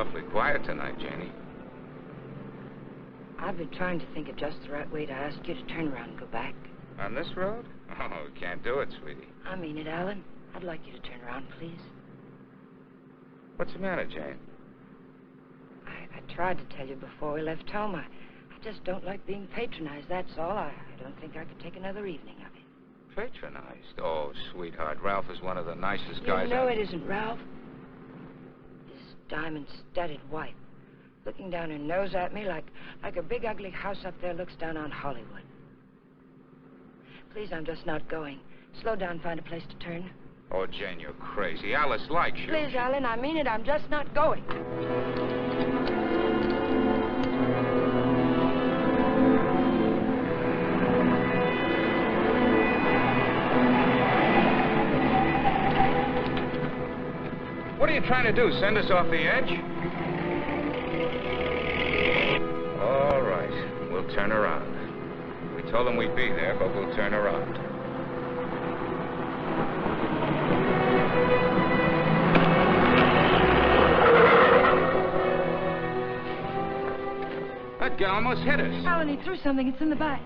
awfully quiet tonight, Janie. I've been trying to think of just the right way to ask you to turn around and go back. On this road? Oh, we can't do it, sweetie. I mean it, Alan. I'd like you to turn around, please. What's the matter, Jane? I tried to tell you before we left home. I just don't like being patronized, that's all. I don't think I could take another evening of it. Patronized? Oh, sweetheart, Ralph is one of the nicest guys. You know it isn't Ralph. His diamond-studded wife, looking down her nose at me like a big ugly house up there looks down on Hollywood. Please, I'm just not going. Slow down, find a place to turn. Oh, Jane, you're crazy. Alice likes you. Please, Alan, I mean it. I'm just not going. What are you trying to do, send us off the edge? All right, we'll turn around. We told them we'd be there, but we'll turn around. That guy almost hit us. Alan, he threw something. It's in the back.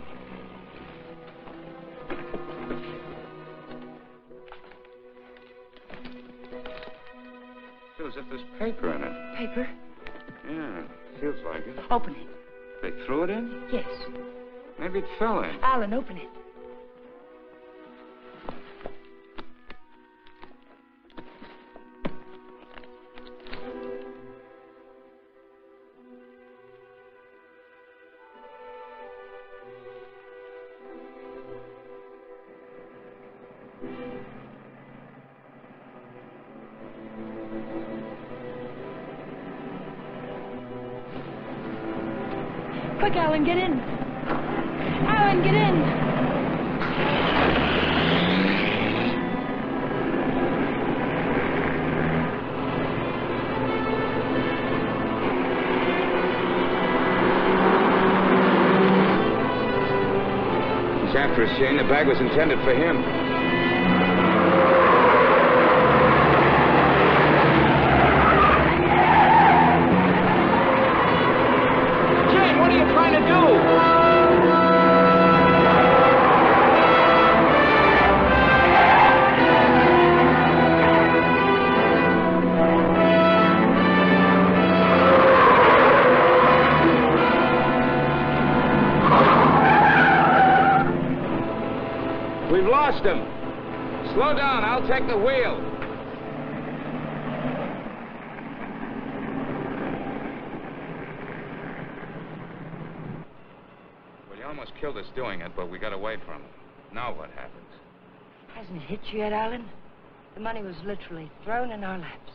Feels as if there's paper in it. Paper? Yeah, feels like it. Open it. They threw it in? Yes. Maybe it fell in. Alan, open it. Quick, Alan, get in. Alan, get in. He's after us, Jane. The bag was intended for him. Him. Slow down, I'll take the wheel. Well, you almost killed us doing it, but we got away from it. Now what happens? Hasn't it hit you yet, Alan? The money was literally thrown in our laps.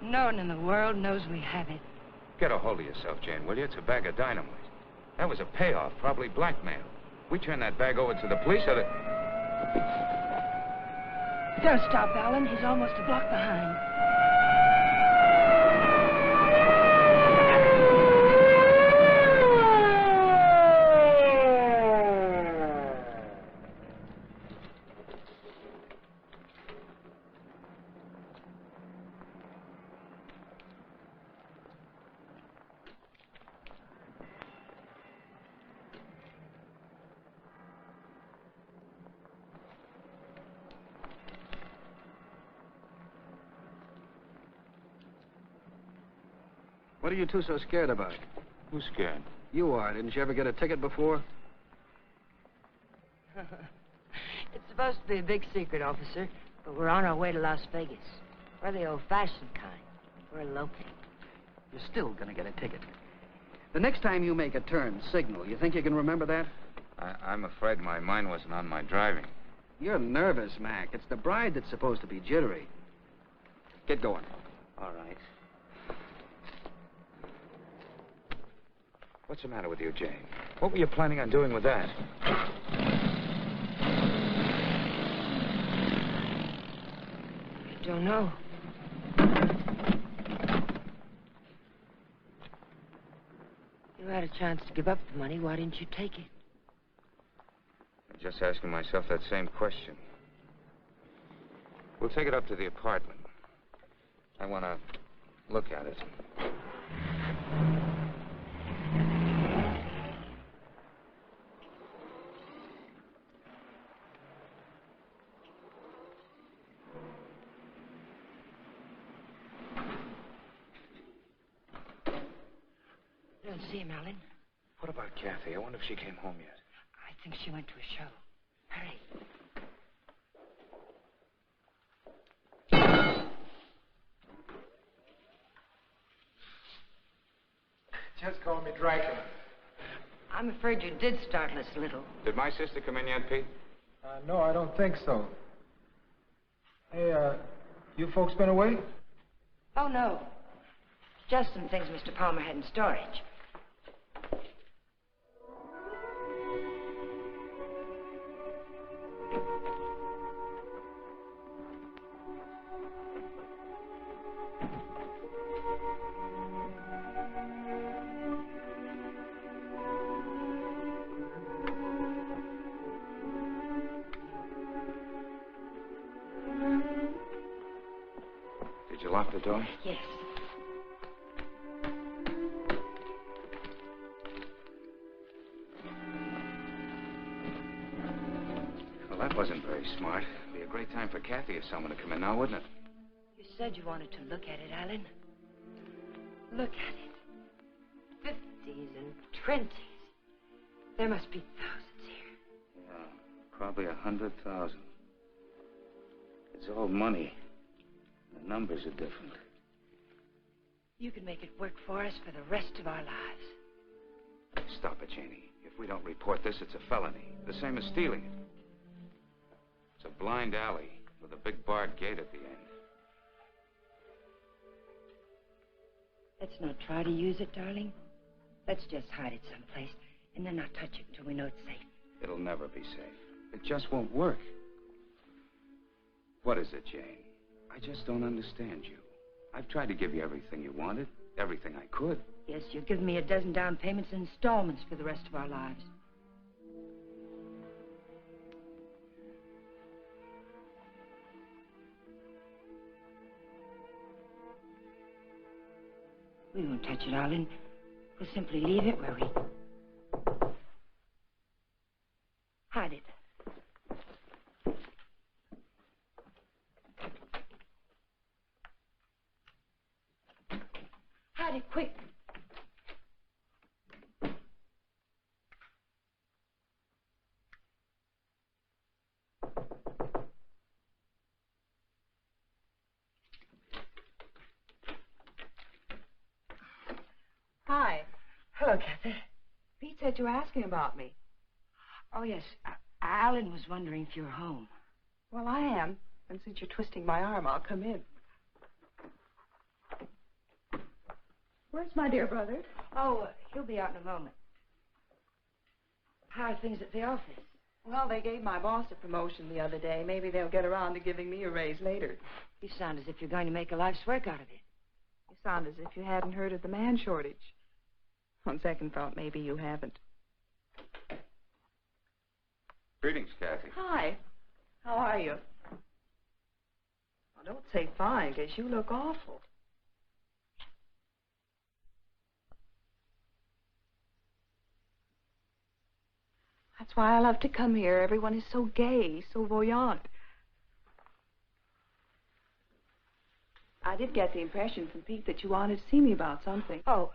No one in the world knows we have it. Get a hold of yourself, Jane, will you? It's a bag of dynamite. That was a payoff, probably blackmail. We turn that bag over to the police, or the... Don't stop, Alan. He's almost a block behind. What are you two so scared about? Who's scared? You are. Didn't you ever get a ticket before? It's supposed to be a big secret, officer, but we're on our way to Las Vegas. We're the old-fashioned kind. We're eloping. You're still going to get a ticket. The next time you make a turn, signal. You think you can remember that? I'm afraid my mind wasn't on my driving. You're nervous, Mac. It's the bride that's supposed to be jittery. Get going. All right. What's the matter with you, Jane? What were you planning on doing with that? I don't know. You had a chance to give up the money. Why didn't you take it? I'm just asking myself that same question. We'll take it up to the apartment. I want to look at it. and see him, Alan. What about Kathy? I wonder if she came home yet. I think she went to a show. Hurry. Just call me Dracula. I'm afraid you did startle us a little. Did my sister come in yet, Pete? No, I don't think so. Hey, you folks been away? Oh, no. Just some things Mr. Palmer had in storage. Did you lock the door? Yes. Well, that wasn't very smart. It'd be a great time for Kathy or someone to come in now, wouldn't it? You said you wanted to look at it, Alan. Look at it. 50s and 20s. There must be thousands here. Yeah, probably 100,000. It's all money. The numbers are different. You can make it work for us for the rest of our lives. Stop it, Janie. If we don't report this, it's a felony. The same as stealing it. It's a blind alley with a big barred gate at the end. Let's not try to use it, darling. Let's just hide it someplace and then not touch it until we know it's safe. It'll never be safe. It just won't work. What is it, Jane? I just don't understand you. I've tried to give you everything you wanted, everything I could. Yes, you've given me a dozen down payments in installments for the rest of our lives. We won't touch it, Alan. We'll simply leave it where we... hide it. Hide it, quick. Hi. Hello, Kathy. Pete said you were asking about me. Oh, yes. Alan was wondering if you were home. Well, I am. And since you're twisting my arm, I'll come in. Where's my dear brother? Oh, he'll be out in a moment. How are things at the office? Well, they gave my boss a promotion the other day. Maybe they'll get around to giving me a raise later. You sound as if you're going to make a life's work out of it. You sound as if you hadn't heard of the man shortage. On second thought, maybe you haven't. Greetings, Kathy. Hi. How are you? Well, don't say fine, because you look awful. That's why I love to come here. Everyone is so gay, so voyant. I did get the impression from Pete that you wanted to see me about something. Oh,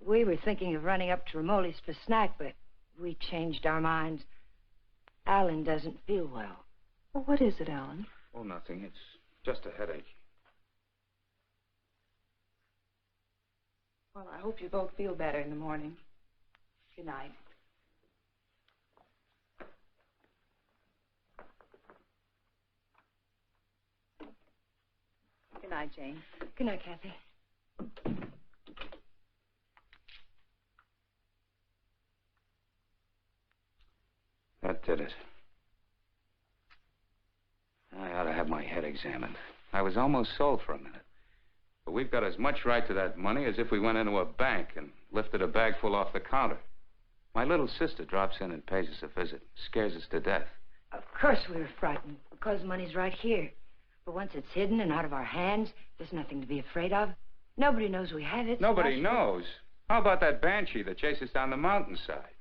we were thinking of running up to Ramoli's for a snack, but we changed our minds. Alan doesn't feel well. Well, what is it, Alan? Oh, nothing. It's just a headache. Well, I hope you both feel better in the morning. Good night. Good night, Jane. Good night, Kathy. That did it. I ought to have my head examined. I was almost sold for a minute. But we've got as much right to that money as if we went into a bank and lifted a bag full off the counter. My little sister drops in and pays us a visit. Scares us to death. Of course we were frightened, because money's right here. But once it's hidden and out of our hands, there's nothing to be afraid of. Nobody knows we have it. Nobody knows. How about that banshee that chases down the mountainside?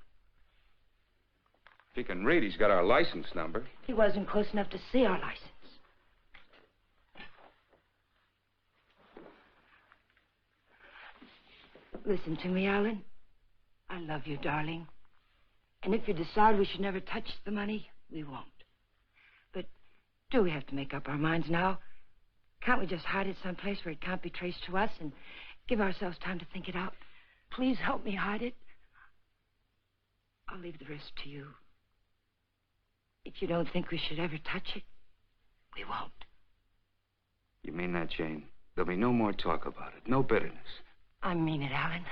If he can read, he's got our license number. He wasn't close enough to see our license. Listen to me, Alan. I love you, darling. And if you decide we should never touch the money, we won't. But do we have to make up our minds now? Can't we just hide it someplace where it can't be traced to us and give ourselves time to think it out? Please help me hide it. I'll leave the rest to you. If you don't think we should ever touch it, we won't. You mean that, Jane? There'll be no more talk about it. No bitterness. I mean it, Alan.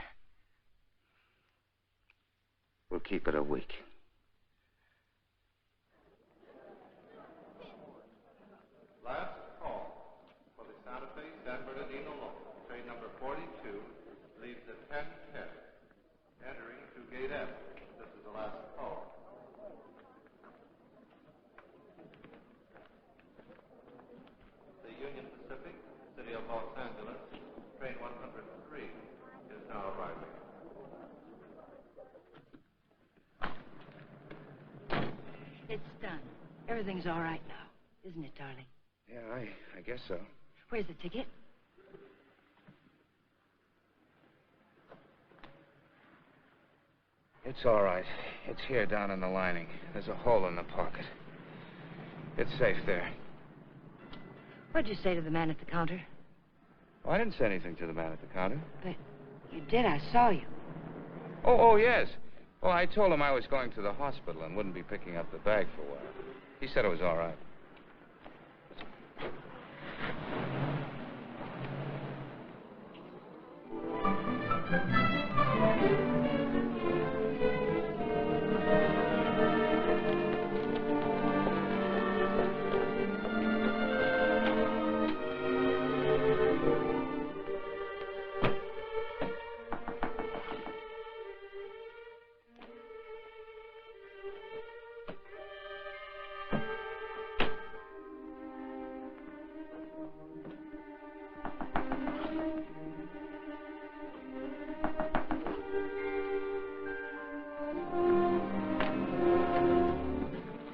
We'll keep it a week. Last call for the Santa Fe San Bernardino local. Train number 42 leaves at 10:10. Entering through gate F. This is the last call. The Union Pacific, City of Los Angeles, train 103 is now arriving. It's done. Everything's all right now, isn't it, darling? Yeah, I guess so. Where's the ticket? It's all right. It's here down in the lining. There's a hole in the pocket. It's safe there. What'd you say to the man at the counter? Oh, I didn't say anything to the man at the counter. But you did. I saw you. Oh, yes. Well, I told him I was going to the hospital and wouldn't be picking up the bag for a while. He said it was all right.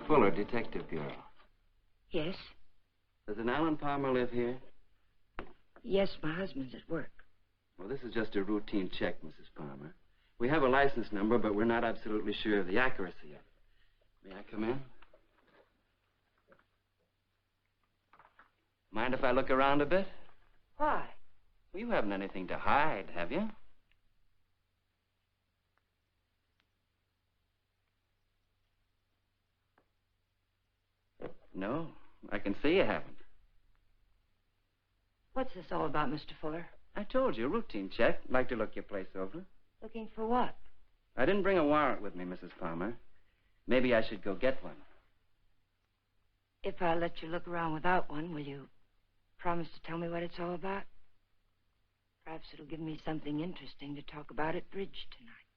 Fuller, Detective Bureau. Yes? Does an Alan Palmer live here? Yes, my husband's at work. Well, this is just a routine check, Mrs. Palmer. We have a license number, but we're not absolutely sure of the accuracy of it. May I come in? Mind if I look around a bit? Why? Well, you haven't anything to hide, have you? No, I can see you haven't. What's this all about, Mr. Fuller? I told you, routine check. Like to look your place over. Looking for what? I didn't bring a warrant with me, Mrs. Palmer. Maybe I should go get one. If I let you look around without one, will you promise to tell me what it's all about? Perhaps it'll give me something interesting to talk about at bridge tonight.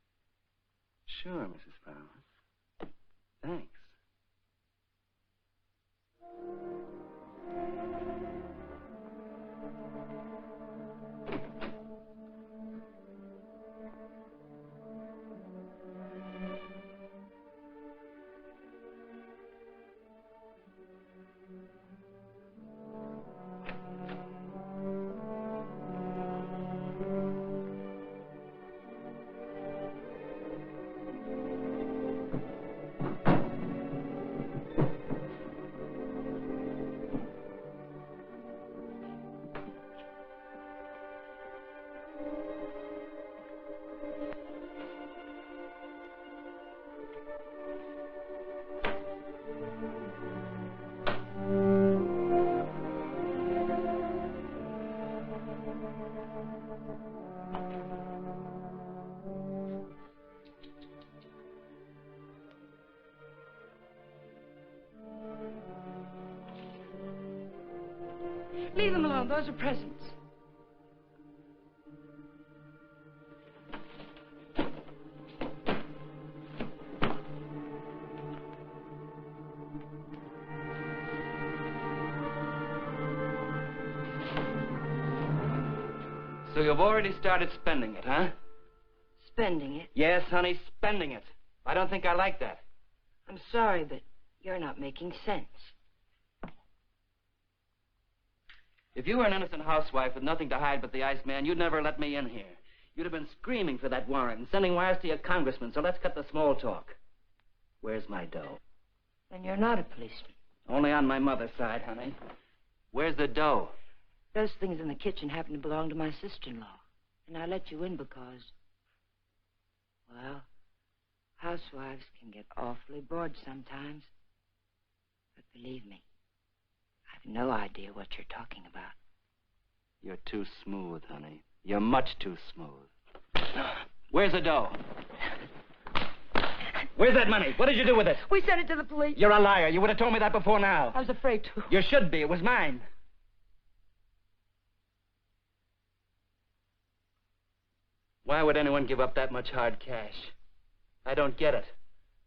Sure, Mrs. Palmer. Thanks. Leave them alone. Those are presents. So you've already started spending it, huh? Spending it? Yes, honey, spending it. I don't think I like that. I'm sorry, but you're not making sense. If you were an innocent housewife with nothing to hide but the Iceman, you'd never let me in here. You'd have been screaming for that warrant and sending wires to your congressman, so let's cut the small talk. Where's my dough? Then you're not a policeman. Only on my mother's side, honey. Where's the dough? Those things in the kitchen happen to belong to my sister-in-law. And I let you in because, well, housewives can get awfully bored sometimes. But believe me, I've no idea what you're talking about. You're too smooth, honey. You're much too smooth. Where's the dough? Where's that money? What did you do with it? We sent it to the police. You're a liar. You would have told me that before now. I was afraid to. You should be. It was mine. Why would anyone give up that much hard cash? I don't get it.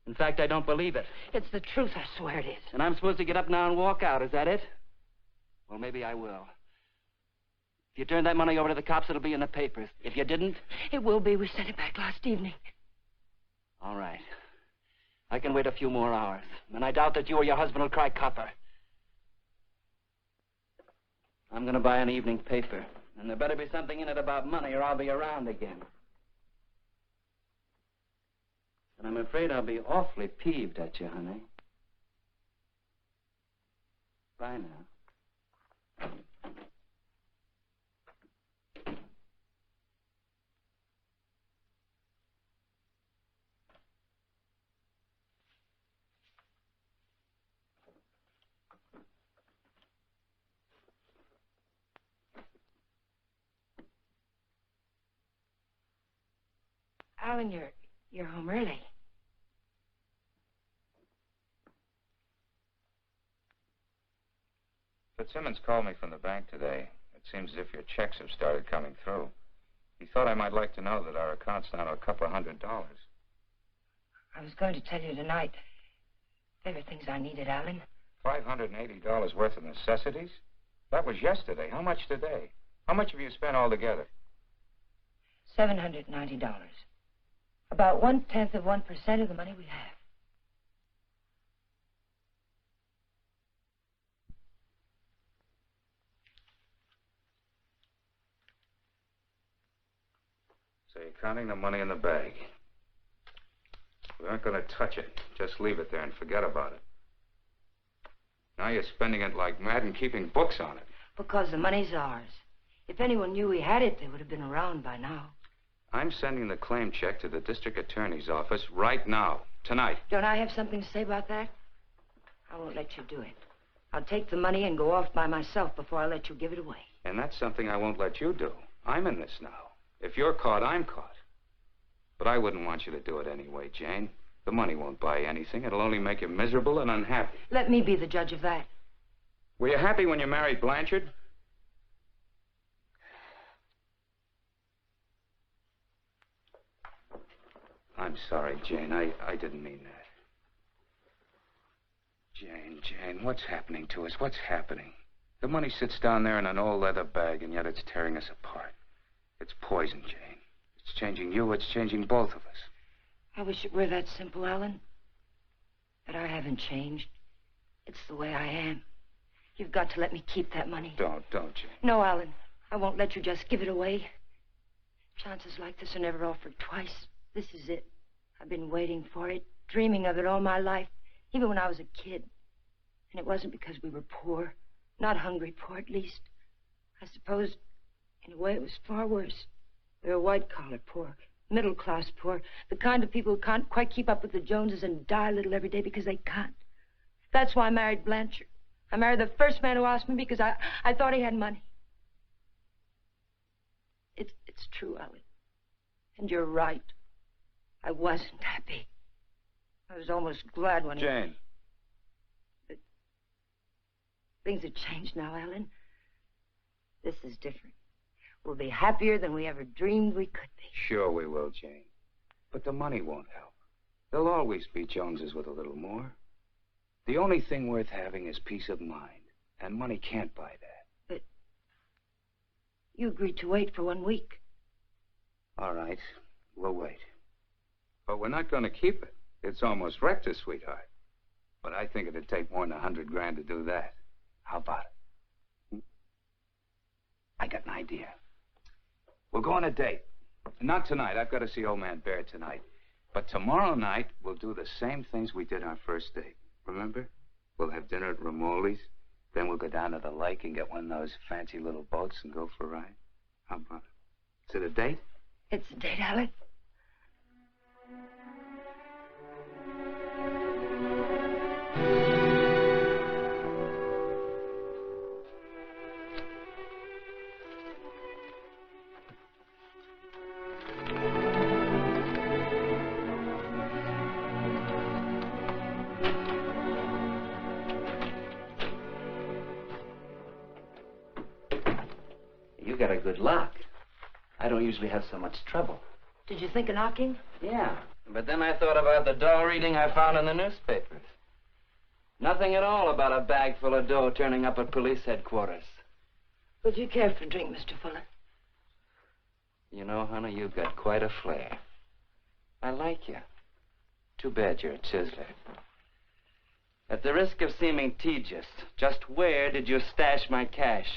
In fact, I don't believe it. It's the truth, I swear it is. And I'm supposed to get up now and walk out, is that it? Well, maybe I will. If you turn that money over to the cops, it'll be in the papers. If you didn't... It will be. We sent it back last evening. All right. I can wait a few more hours. And I doubt that you or your husband will cry copper. I'm going to buy an evening paper. And there better be something in it about money or I'll be around again. And I'm afraid I'll be awfully peeved at you, honey. Bye now. Alan, you're home early. Fitzsimmons called me from the bank today. It seems as if your checks have started coming through. He thought I might like to know that our account's down to a couple of $100. I was going to tell you tonight. There were things I needed, Alan. $580 worth of necessities? That was yesterday. How much today? How much have you spent altogether? $790. About 1/10 of 1% of the money we have. So you're counting the money in the bag. We aren't going to touch it. Just leave it there and forget about it. Now you're spending it like mad and keeping books on it. Because the money's ours. If anyone knew we had it, they would have been around by now. I'm sending the claim check to the district attorney's office right now, tonight. Don't I have something to say about that? I won't let you do it. I'll take the money and go off by myself before I let you give it away. And that's something I won't let you do. I'm in this now. If you're caught, I'm caught. But I wouldn't want you to do it anyway, Jane. The money won't buy anything. It'll only make you miserable and unhappy. Let me be the judge of that. Were you happy when you married Blanchard? I'm sorry, Jane. I didn't mean that. Jane, what's happening to us? What's happening? The money sits down there in an old leather bag, and yet it's tearing us apart. It's poison, Jane. It's changing you. It's changing both of us. I wish it were that simple, Alan. But I haven't changed. It's the way I am. You've got to let me keep that money. Don't, Jane. No, Alan. I won't let you just give it away. Chances like this are never offered twice. This is it. I've been waiting for it, dreaming of it all my life, even when I was a kid. And it wasn't because we were poor. Not hungry poor, at least. I suppose, in a way, it was far worse. We were white-collar poor, middle-class poor, the kind of people who can't quite keep up with the Joneses and die a little every day because they can't. That's why I married Blanchard. I married the first man who asked me because I thought he had money. It's true, Alan. And you're right. I wasn't happy. I was almost glad when Jane. But things have changed now, Alan. This is different. We'll be happier than we ever dreamed we could be. Sure we will, Jane. But the money won't help. There'll always be Joneses with a little more. The only thing worth having is peace of mind. And money can't buy that. But you agreed to wait for 1 week. All right. We'll wait. But we're not going to keep it. It's almost wrecked us, sweetheart. But I think it'd take more than $100 grand to do that. How about it? I got an idea. We'll go on a date. Not tonight. I've got to see Old Man Bear tonight. But tomorrow night, we'll do the same things we did our first date. Remember? We'll have dinner at Ramoli's. Then we'll go down to the lake and get one of those fancy little boats and go for a ride. How about it? Is it a date? It's a date, Alec. You got a good lock. I don't usually have so much trouble. Did you think of knocking? Yeah, but then I thought about the dough reading I found in the newspapers. Nothing at all about a bag full of dough turning up at police headquarters. Would you care for a drink, Mr. Fuller? You know, honey, you've got quite a flair. I like you. Too bad you're a chiseler. At the risk of seeming tedious, just where did you stash my cash?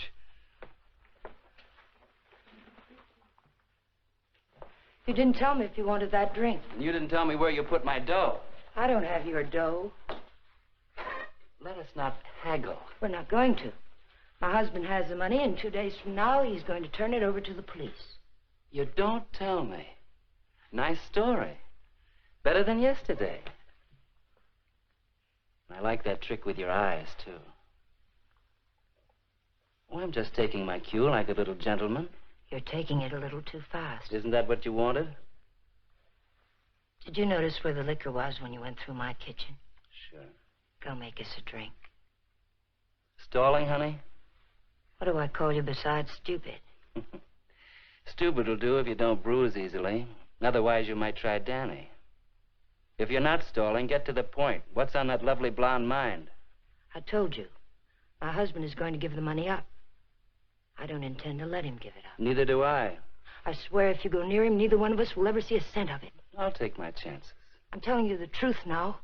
You didn't tell me if you wanted that drink. And you didn't tell me where you put my dough. I don't have your dough. Let us not haggle. We're not going to. My husband has the money, and 2 days from now, he's going to turn it over to the police. You don't tell me. Nice story. Better than yesterday. I like that trick with your eyes, too. Oh, I'm just taking my cue like a little gentleman. You're taking it a little too fast. Isn't that what you wanted? Did you notice where the liquor was when you went through my kitchen? Sure. Go make us a drink. Stalling, honey? What do I call you besides stupid? Stupid will do if you don't bruise easily. Otherwise, you might try Danny. If you're not stalling, get to the point. What's on that lovely blonde mind? I told you. My husband is going to give the money up. I don't intend to let him give it up. Neither do I. I swear if you go near him, neither one of us will ever see a cent of it. I'll take my chances. I'm telling you the truth now.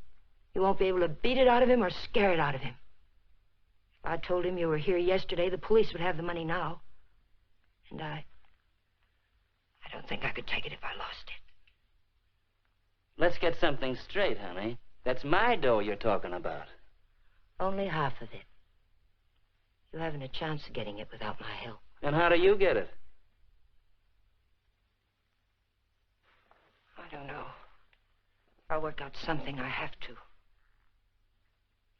You won't be able to beat it out of him or scare it out of him. If I told him you were here yesterday, the police would have the money now. And I don't think I could take it if I lost it. Let's get something straight, honey. That's my dough you're talking about. Only half of it. You haven't a chance of getting it without my help. And how do you get it? I don't know. I'll work out something. I have to.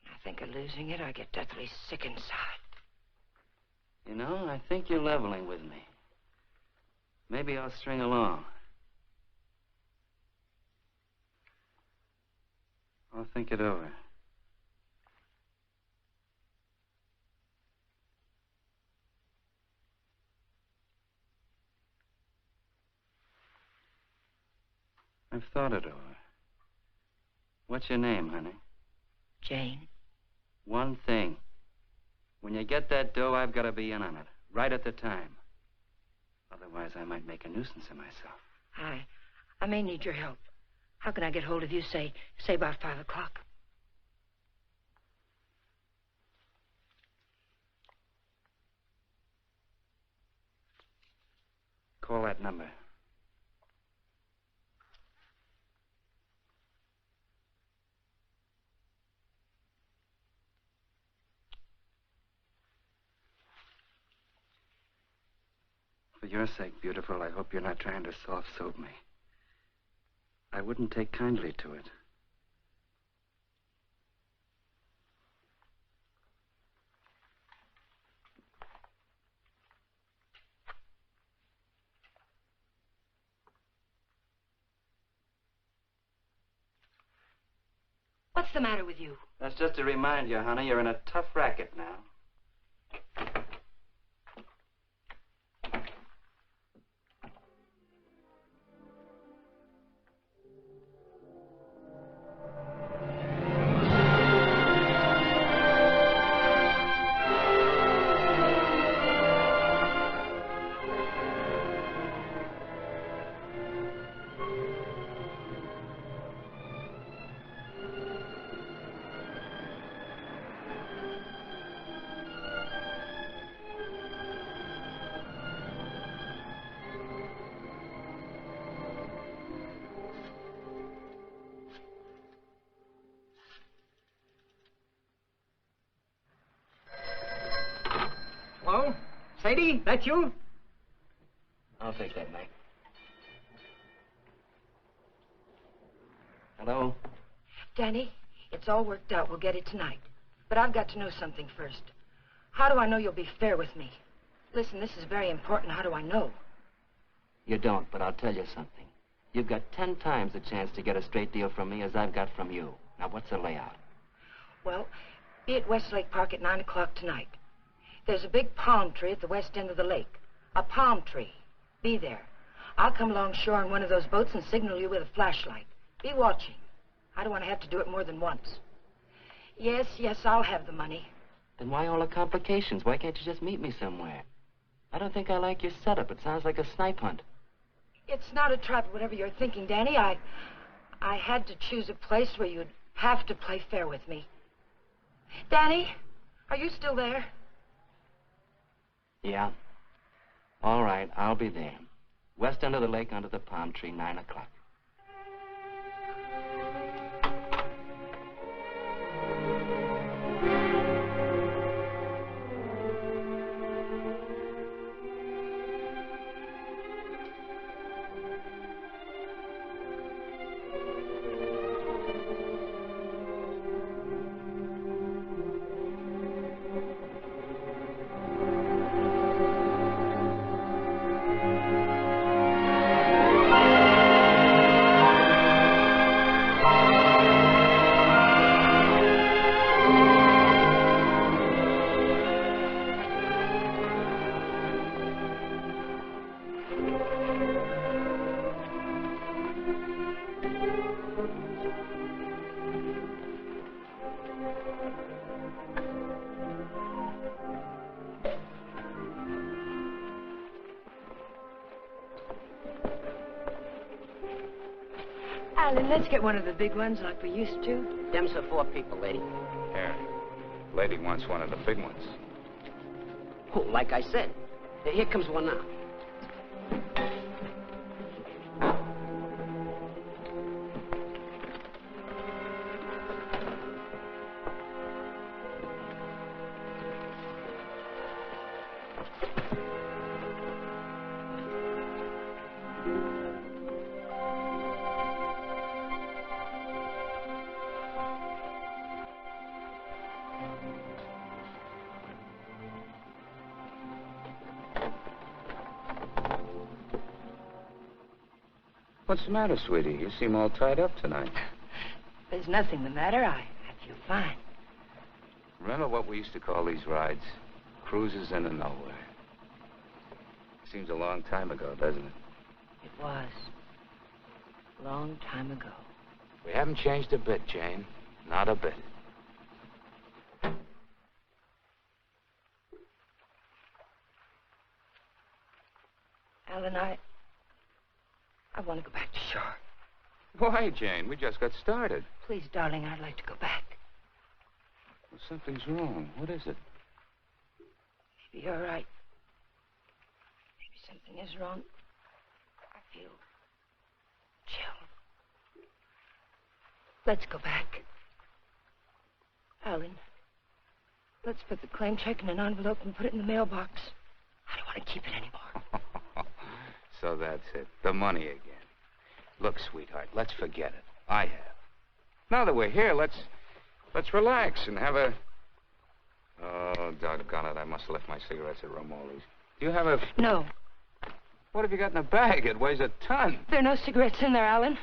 When I think of losing it, I get deathly sick inside. You know, I think you're leveling with me. Maybe I'll string along. I'll think it over. I've thought it over. What's your name, honey? Jane. One thing. When you get that dough, I've got to be in on it. Right at the time. Otherwise, I might make a nuisance of myself. I may need your help. How can I get hold of you, say about 5 o'clock? Call that number. For your sake, beautiful, I hope you're not trying to soft-soap me. I wouldn't take kindly to it. What's the matter with you? That's just to remind you, honey, you're in a tough racket now. Sadie, that you? I'll take that, Mac. Hello? Danny, it's all worked out. We'll get it tonight. But I've got to know something first. How do I know you'll be fair with me? Listen, this is very important. How do I know? You don't, but I'll tell you something. You've got 10 times the chance to get a straight deal from me as I've got from you. Now, what's the layout? Well, be at Westlake Park at 9 o'clock tonight. There's a big palm tree at the west end of the lake. A palm tree. Be there. I'll come along shore in one of those boats and signal you with a flashlight. Be watching. I don't want to have to do it more than once. Yes, I'll have the money. Then why all the complications? Why can't you just meet me somewhere? I don't think I like your setup. It sounds like a snipe hunt. It's not a trap, whatever you're thinking, Danny. I had to choose a place where you'd have to play fair with me. Danny, are you still there? Yeah. All right, I'll be there. West end of the lake under the palm tree, 9 o'clock. Alan, let's get one of the big ones like we used to. Them's for 4 people, lady. Here. Lady wants one of the big ones. Oh, like I said. Here comes one now. What's the matter, sweetie? You seem all tied up tonight. There's nothing the matter. I feel fine. Remember what we used to call these rides? Cruises into nowhere. Seems a long time ago, doesn't it? It was. A long time ago. We haven't changed a bit, Jane. Not a bit. Alan, I want to go back to shore. Why, Jane? We just got started. Please, darling, I'd like to go back. Well, something's wrong. What is it? Maybe you're right. Maybe something is wrong. I feel chill. Let's go back. Alan, let's put the claim check in an envelope and put it in the mailbox. I don't want to keep it anymore. So that's it. The money again. Look, sweetheart, let's forget it. I have. Now that we're here, let's relax and have a... Oh, doggone it. I must have left my cigarettes at Romoli's. Do you have a... No. What have you got in a bag? It weighs a ton. There are no cigarettes in there, Alan.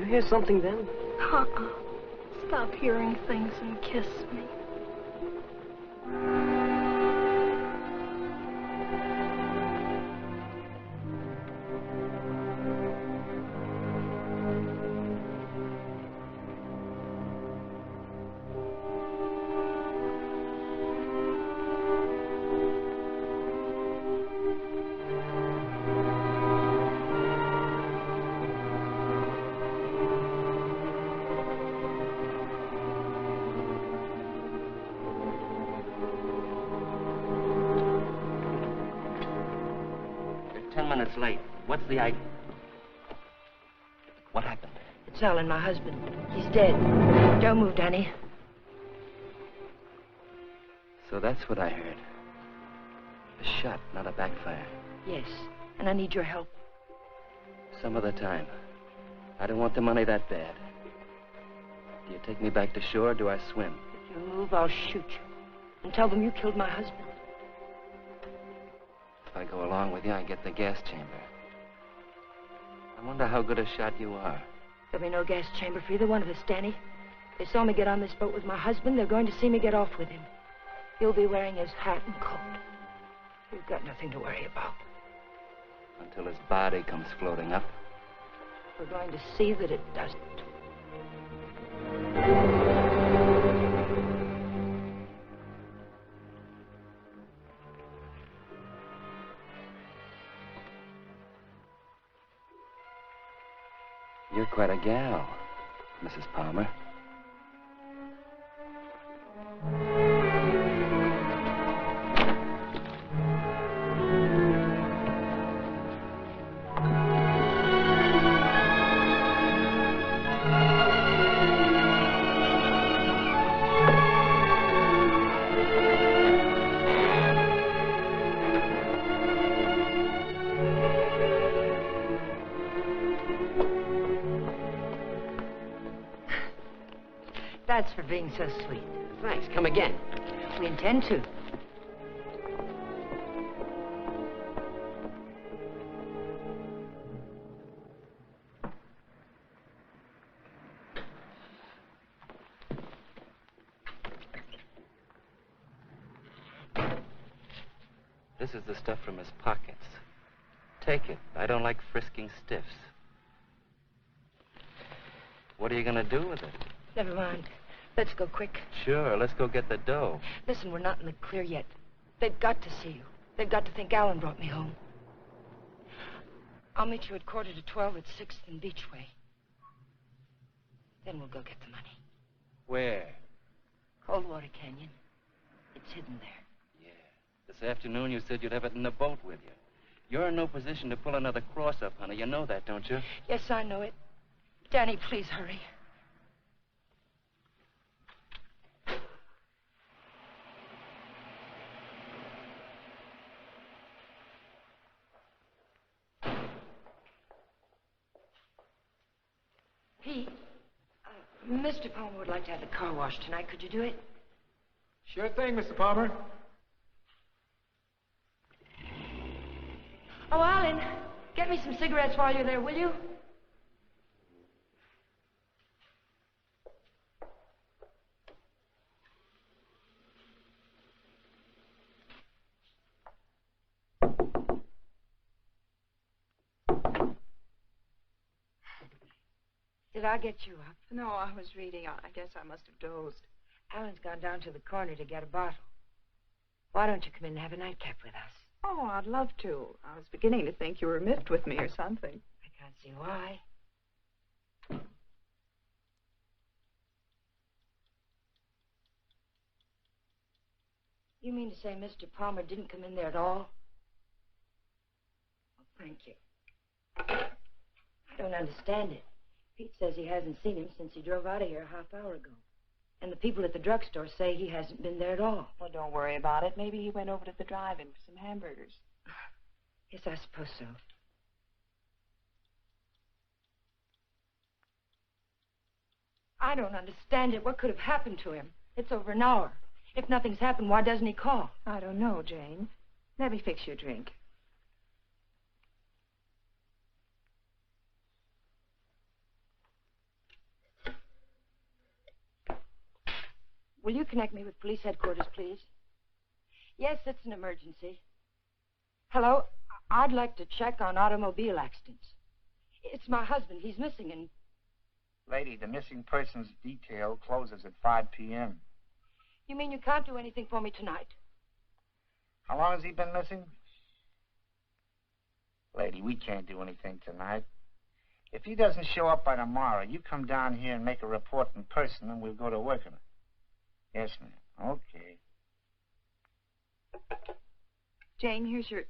Hear something then? Stop hearing things and kiss me. 10 minutes late. What's the idea? What happened? It's Alan, my husband. He's dead. Don't move, Danny. So that's what I heard. A shot, not a backfire. Yes, and I need your help. Some other time. I don't want the money that bad. Do you take me back to shore, or do I swim? If you move, I'll shoot you. And tell them you killed my husband. If I go along with you, I get the gas chamber. I wonder how good a shot you are. There'll be no gas chamber for either one of us, Danny. They saw me get on this boat with my husband. They're going to see me get off with him. He'll be wearing his hat and coat. You've got nothing to worry about. Until his body comes floating up. We're going to see that it doesn't. You're quite a gal, Mrs. Palmer. That's for being so sweet. Thanks. Come again. We intend to. This is the stuff from his pockets. Take it. I don't like frisking stiffs. What are you going to do with it? Never mind. Let's go quick. Sure, let's go get the dough. Listen, we're not in the clear yet. They've got to see you. They've got to think Alan brought me home. I'll meet you at 11:45 at 6th and Beachway. Then we'll go get the money. Where? Coldwater Canyon. It's hidden there. Yeah. This afternoon you said you'd have it in the boat with you. You're in no position to pull another cross-up, honey. You know that, don't you? Yes, I know it. Danny, please hurry. Pete, Mr. Palmer would like to have the car washed tonight. Could you do it? Sure thing, Mr. Palmer. Oh, Alan, get me some cigarettes while you're there, will you? Did I get you up? No, I was reading. I guess I must have dozed. Alan's gone down to the corner to get a bottle. Why don't you come in and have a nightcap with us? Oh, I'd love to. I was beginning to think you were miffed with me or something. I can't see why. You mean to say Mr. Palmer didn't come in there at all? Well, thank you. I don't understand it. Pete says he hasn't seen him since he drove out of here a half hour ago. And the people at the drugstore say he hasn't been there at all. Well, don't worry about it. Maybe he went over to the drive-in for some hamburgers. Yes, I suppose so. I don't understand it. What could have happened to him? It's over an hour. If nothing's happened, why doesn't he call? I don't know, Jane. Let me fix you a drink. Will you connect me with police headquarters, please? Yes, it's an emergency. Hello? I'd like to check on automobile accidents. It's my husband. He's missing and... Lady, the missing persons detail closes at 5 p.m. You mean you can't do anything for me tonight? How long has he been missing? Lady, we can't do anything tonight. If he doesn't show up by tomorrow, you come down here and make a report in person, and we'll go to work on it. Yes, ma'am. Okay. Jane, here's your...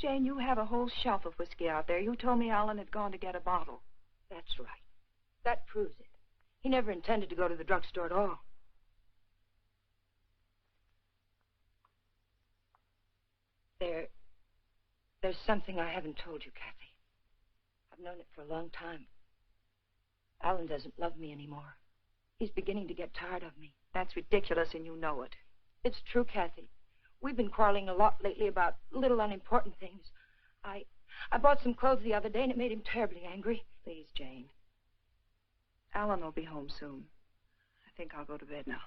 Jane, you have a whole shelf of whiskey out there. You told me Alan had gone to get a bottle. That's right. That proves it. He never intended to go to the drugstore at all. There's something I haven't told you, Kathy. I've known it for a long time. Alan doesn't love me anymore. He's beginning to get tired of me. That's ridiculous, and you know it. It's true, Kathy. We've been quarreling a lot lately about little unimportant things. I bought some clothes the other day, and it made him terribly angry. Please, Jane. Alan will be home soon. I think I'll go to bed now.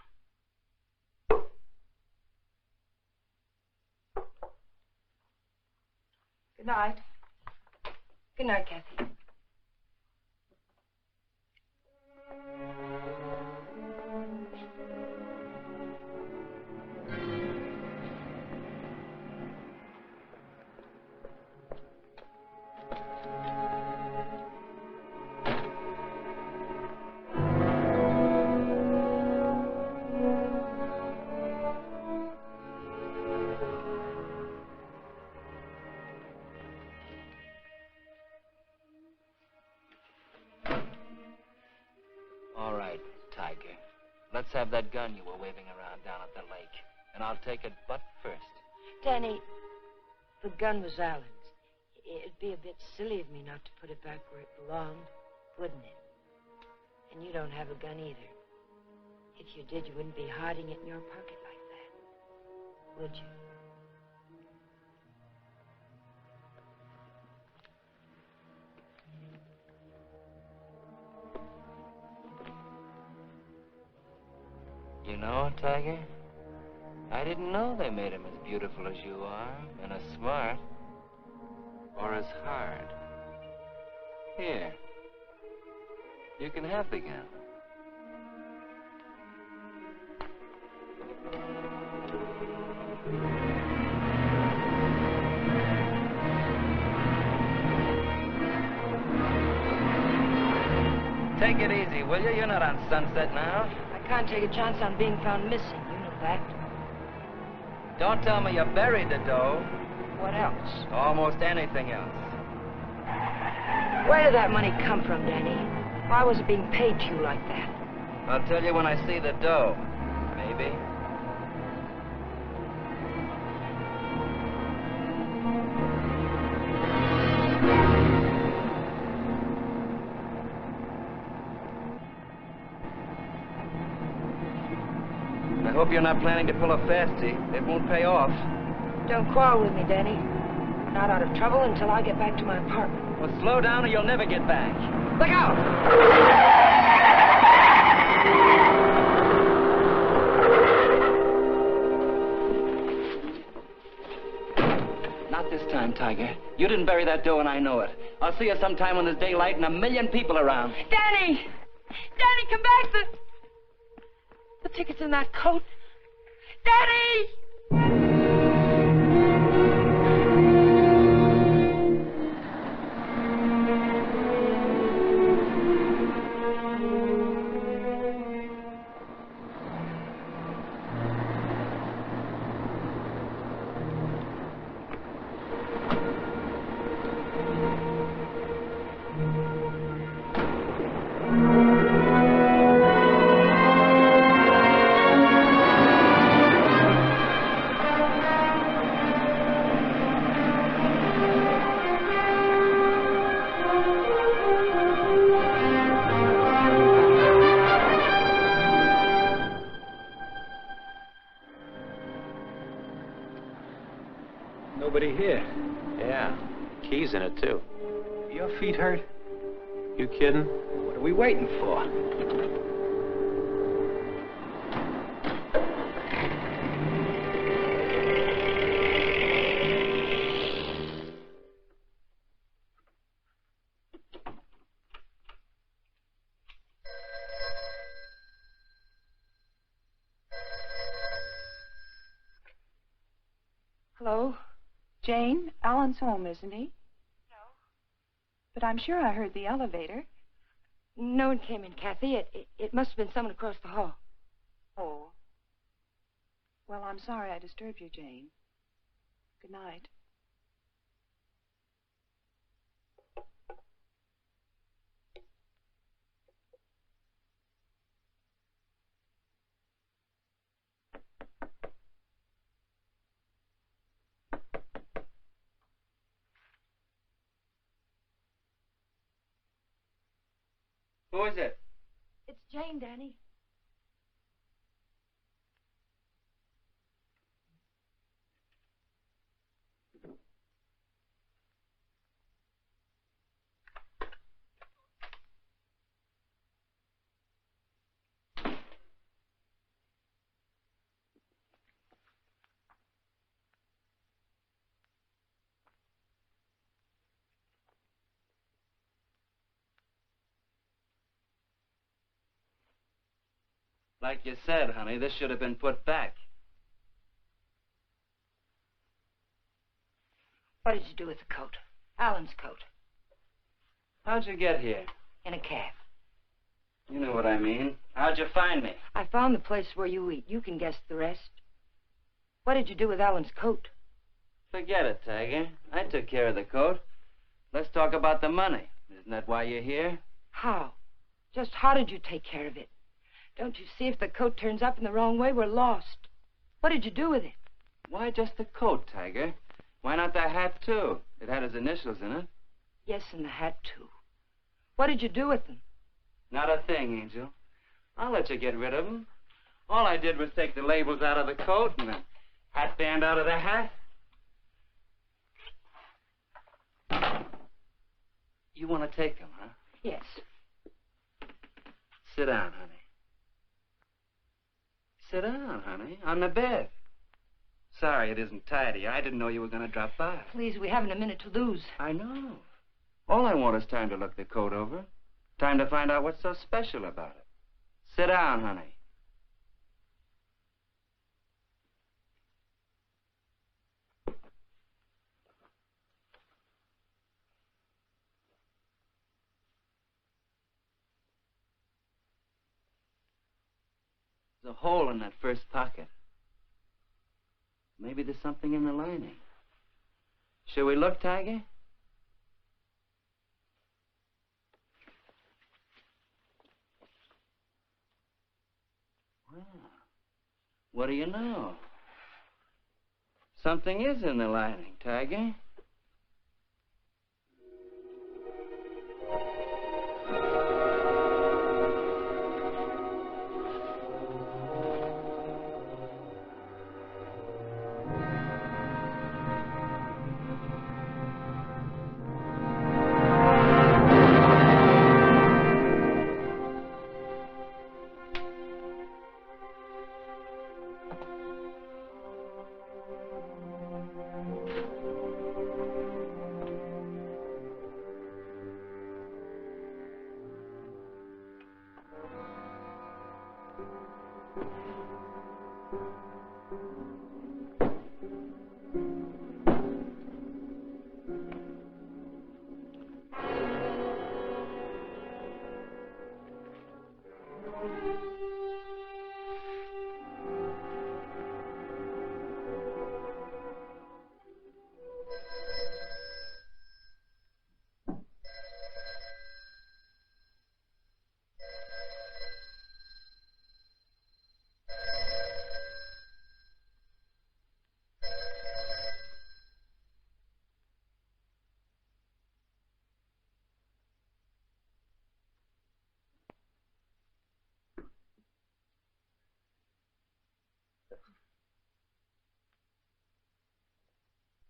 Good night. Good night, Kathy. Let's have that gun you were waving around down at the lake, and I'll take it butt first. Danny, the gun was Alan's. It'd be a bit silly of me not to put it back where it belonged, wouldn't it? And you don't have a gun either. If you did, you wouldn't be hiding it in your pocket like that, would you? You know, Tiger, I didn't know they made him as beautiful as you are, and as smart, or as hard. Here, you can have the gun. Take it easy, will you? You're not on Sunset now. I can't take a chance on being found missing. You know that. Don't tell me you buried the dough. What else? Almost anything else. Where did that money come from, Danny? Why was it being paid to you like that? I'll tell you when I see the dough. Maybe. I hope you're not planning to pull a fastie. It won't pay off. Don't quarrel with me, Danny. I'm not out of trouble until I get back to my apartment. Well, slow down or you'll never get back. Look out! Not this time, Tiger. You didn't bury that dough and I know it. I'll see you sometime when there's daylight and a million people around. Danny! Danny, come back! The ticket's in that coat. Danny! Nobody here. Yeah, keys in it, too. Your feet hurt? You kidding? What are we waiting for? Hello? Jane, Alan's home, isn't he? No. But I'm sure I heard the elevator. No one came in, Kathy. It must have been someone across the hall. Oh. Well, I'm sorry I disturbed you, Jane. Good night. Who is it? It's Jane, Danny. Like you said, honey, this should have been put back. What did you do with the coat? Alan's coat. How'd you get here? In a cab. You know what I mean. How'd you find me? I found the place where you eat. You can guess the rest. What did you do with Alan's coat? Forget it, Tiger. I took care of the coat. Let's talk about the money. Isn't that why you're here? How? Just how did you take care of it? Don't you see if the coat turns up in the wrong way, we're lost. What did you do with it? Why just the coat, Tiger? Why not the hat, too? It had his initials in it. Yes, and the hat, too. What did you do with them? Not a thing, Angel. I'll let you get rid of them. All I did was take the labels out of the coat and the hat band out of the hat. You want to take them, huh? Yes. Sit down, honey. Sit down, honey, on the bed. Sorry it isn't tidy. I didn't know you were going to drop by. Please, we haven't a minute to lose. I know. All I want is time to look the coat over. Time to find out what's so special about it. Sit down, honey. There's a hole in that first pocket. Maybe there's something in the lining. Shall we look, Tiger? Well, what do you know? Something is in the lining, Tiger.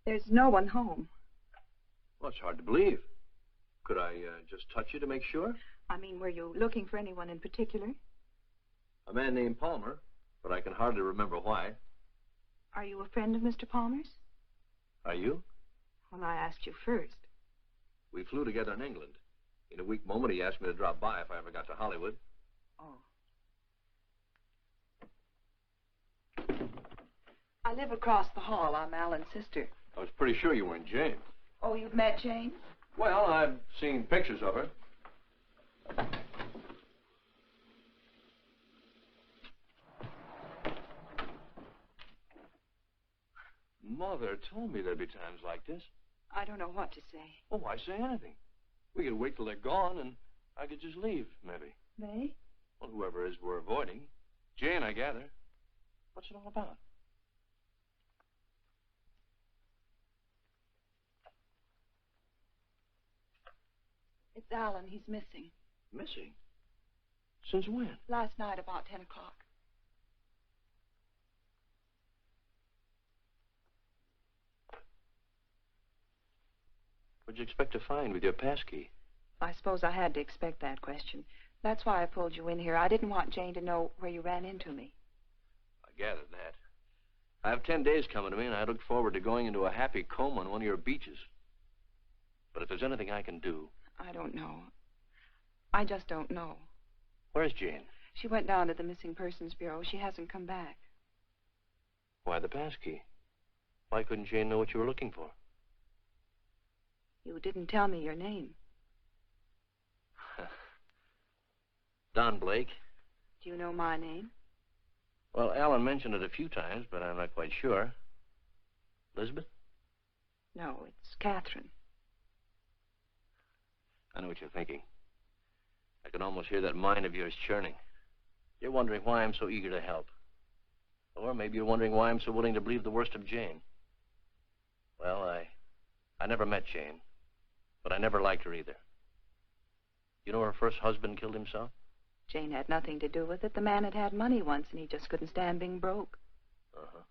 There's no one home. Well, it's hard to believe. Could I just touch you to make sure? I mean, were you looking for anyone in particular? A man named Palmer, but I can hardly remember why. Are you a friend of Mr. Palmer's? Are you? Well, I asked you first. We flew together in England. In a weak moment, he asked me to drop by if I ever got to Hollywood. Oh. I live across the hall. I'm Alan's sister. I was pretty sure you weren't Jane. Oh, you've met Jane? Well, I've seen pictures of her. Mother told me there'd be times like this. I don't know what to say. Oh, why say anything? We could wait till they're gone, and I could just leave, maybe. They? Well, whoever it is we're avoiding. Jane, I gather. What's it all about? It's Alan. He's missing. Missing? Since when? Last night about 10 o'clock. What'd you expect to find with your passkey? I suppose I had to expect that question. That's why I pulled you in here. I didn't want Jane to know where you ran into me. I gathered that. I have 10 days coming to me, and I look forward to going into a happy coma on one of your beaches. But if there's anything I can do... I don't know. I just don't know. Where's Jane? She went down to the Missing Persons Bureau. She hasn't come back. Why the passkey? Why couldn't Jane know what you were looking for? You didn't tell me your name. Don Blake. Do you know my name? Well, Alan mentioned it a few times, but I'm not quite sure. Elizabeth? No, it's Catherine. I know what you're thinking. I can almost hear that mind of yours churning. You're wondering why I'm so eager to help. Or maybe you're wondering why I'm so willing to believe the worst of Jane. Well, I never met Jane, but I never liked her either. You know her first husband killed himself? Jane had nothing to do with it. The man had money once, and he just couldn't stand being broke. Uh-huh.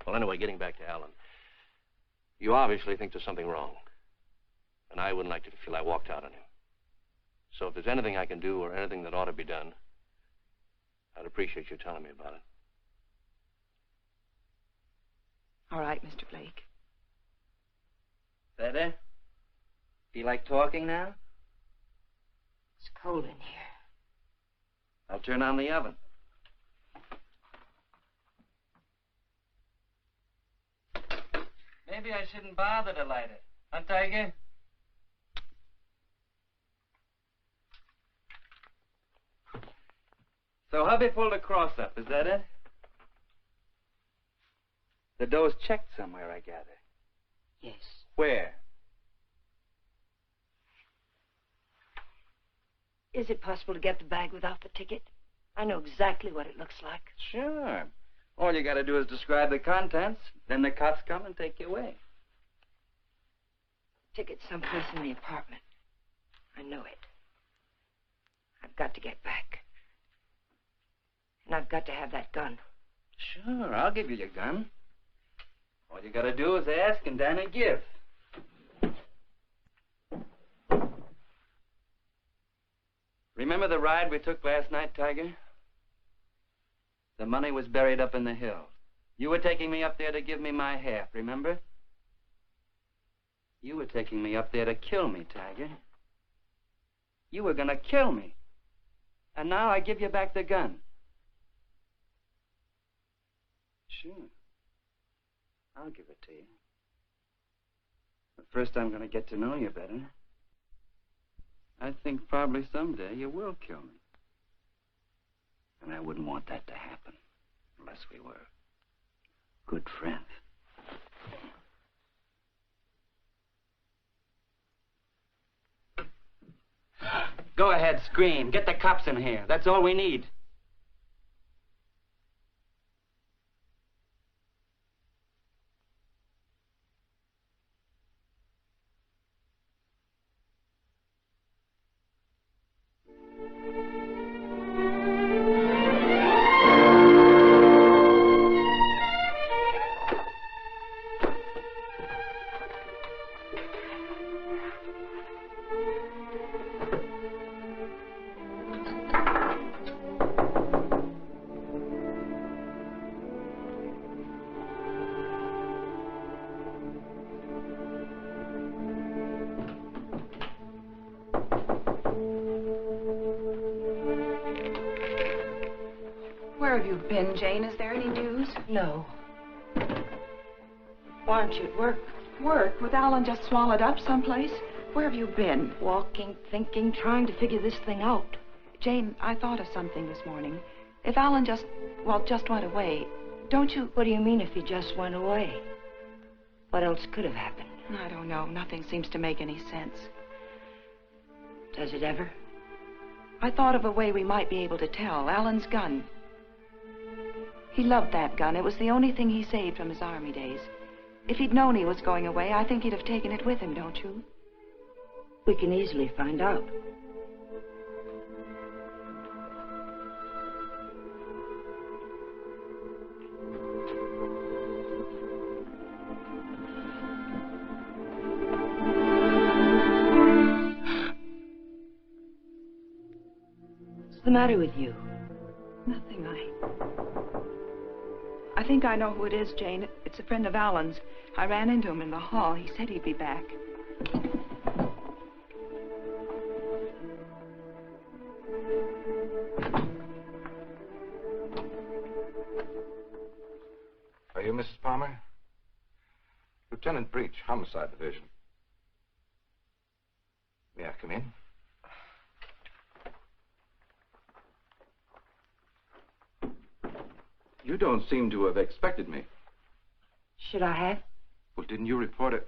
Well, anyway, getting back to Alan. You obviously think there's something wrong. And I wouldn't like you to feel I walked out on him. So if there's anything I can do or anything that ought to be done, I'd appreciate you telling me about it. All right, Mr. Blake. Better? Feel like talking now? It's cold in here. I'll turn on the oven. Maybe I shouldn't bother to light it. Huh, Tiger? So hubby pulled a cross up, is that it? The dough's checked somewhere, I gather. Yes. Where? Is it possible to get the bag without the ticket? I know exactly what it looks like. Sure. All you gotta do is describe the contents, then the cops come and take you away. Ticket's someplace in the apartment. I know it. I've got to get back. And I've got to have that gun. Sure, I'll give you your gun. All you gotta do is ask and Danny give. Remember the ride we took last night, Tiger? The money was buried up in the hill. You were taking me up there to give me my half, remember? You were taking me up there to kill me, Tiger. You were gonna kill me. And now I give you back the gun. Sure. I'll give it to you. But first I'm gonna get to know you better. I think probably someday you will kill me. And I wouldn't want that to happen unless we were good friends. Go ahead, scream. Get the cops in here. That's all we need. Where have you been, Jane? Is there any news? No. Why aren't you at work? Work? With Alan just swallowed up someplace? Where have you been? Walking, thinking, trying to figure this thing out. Jane, I thought of something this morning. If Alan just went away, don't you... What do you mean if he just went away? What else could have happened? I don't know. Nothing seems to make any sense. Does it ever? I thought of a way we might be able to tell. Alan's gun. He loved that gun. It was the only thing he saved from his army days. If he'd known he was going away, I think he'd have taken it with him, don't you? We can easily find out. the matter with you? Nothing. I think I know who it is, Jane. It's a friend of Alan's. I ran into him in the hall. He said he'd be back. Are you Mrs. Palmer? Lieutenant Breach, Homicide Division. May I come in? You don't seem to have expected me. Should I have? Well, didn't you report it?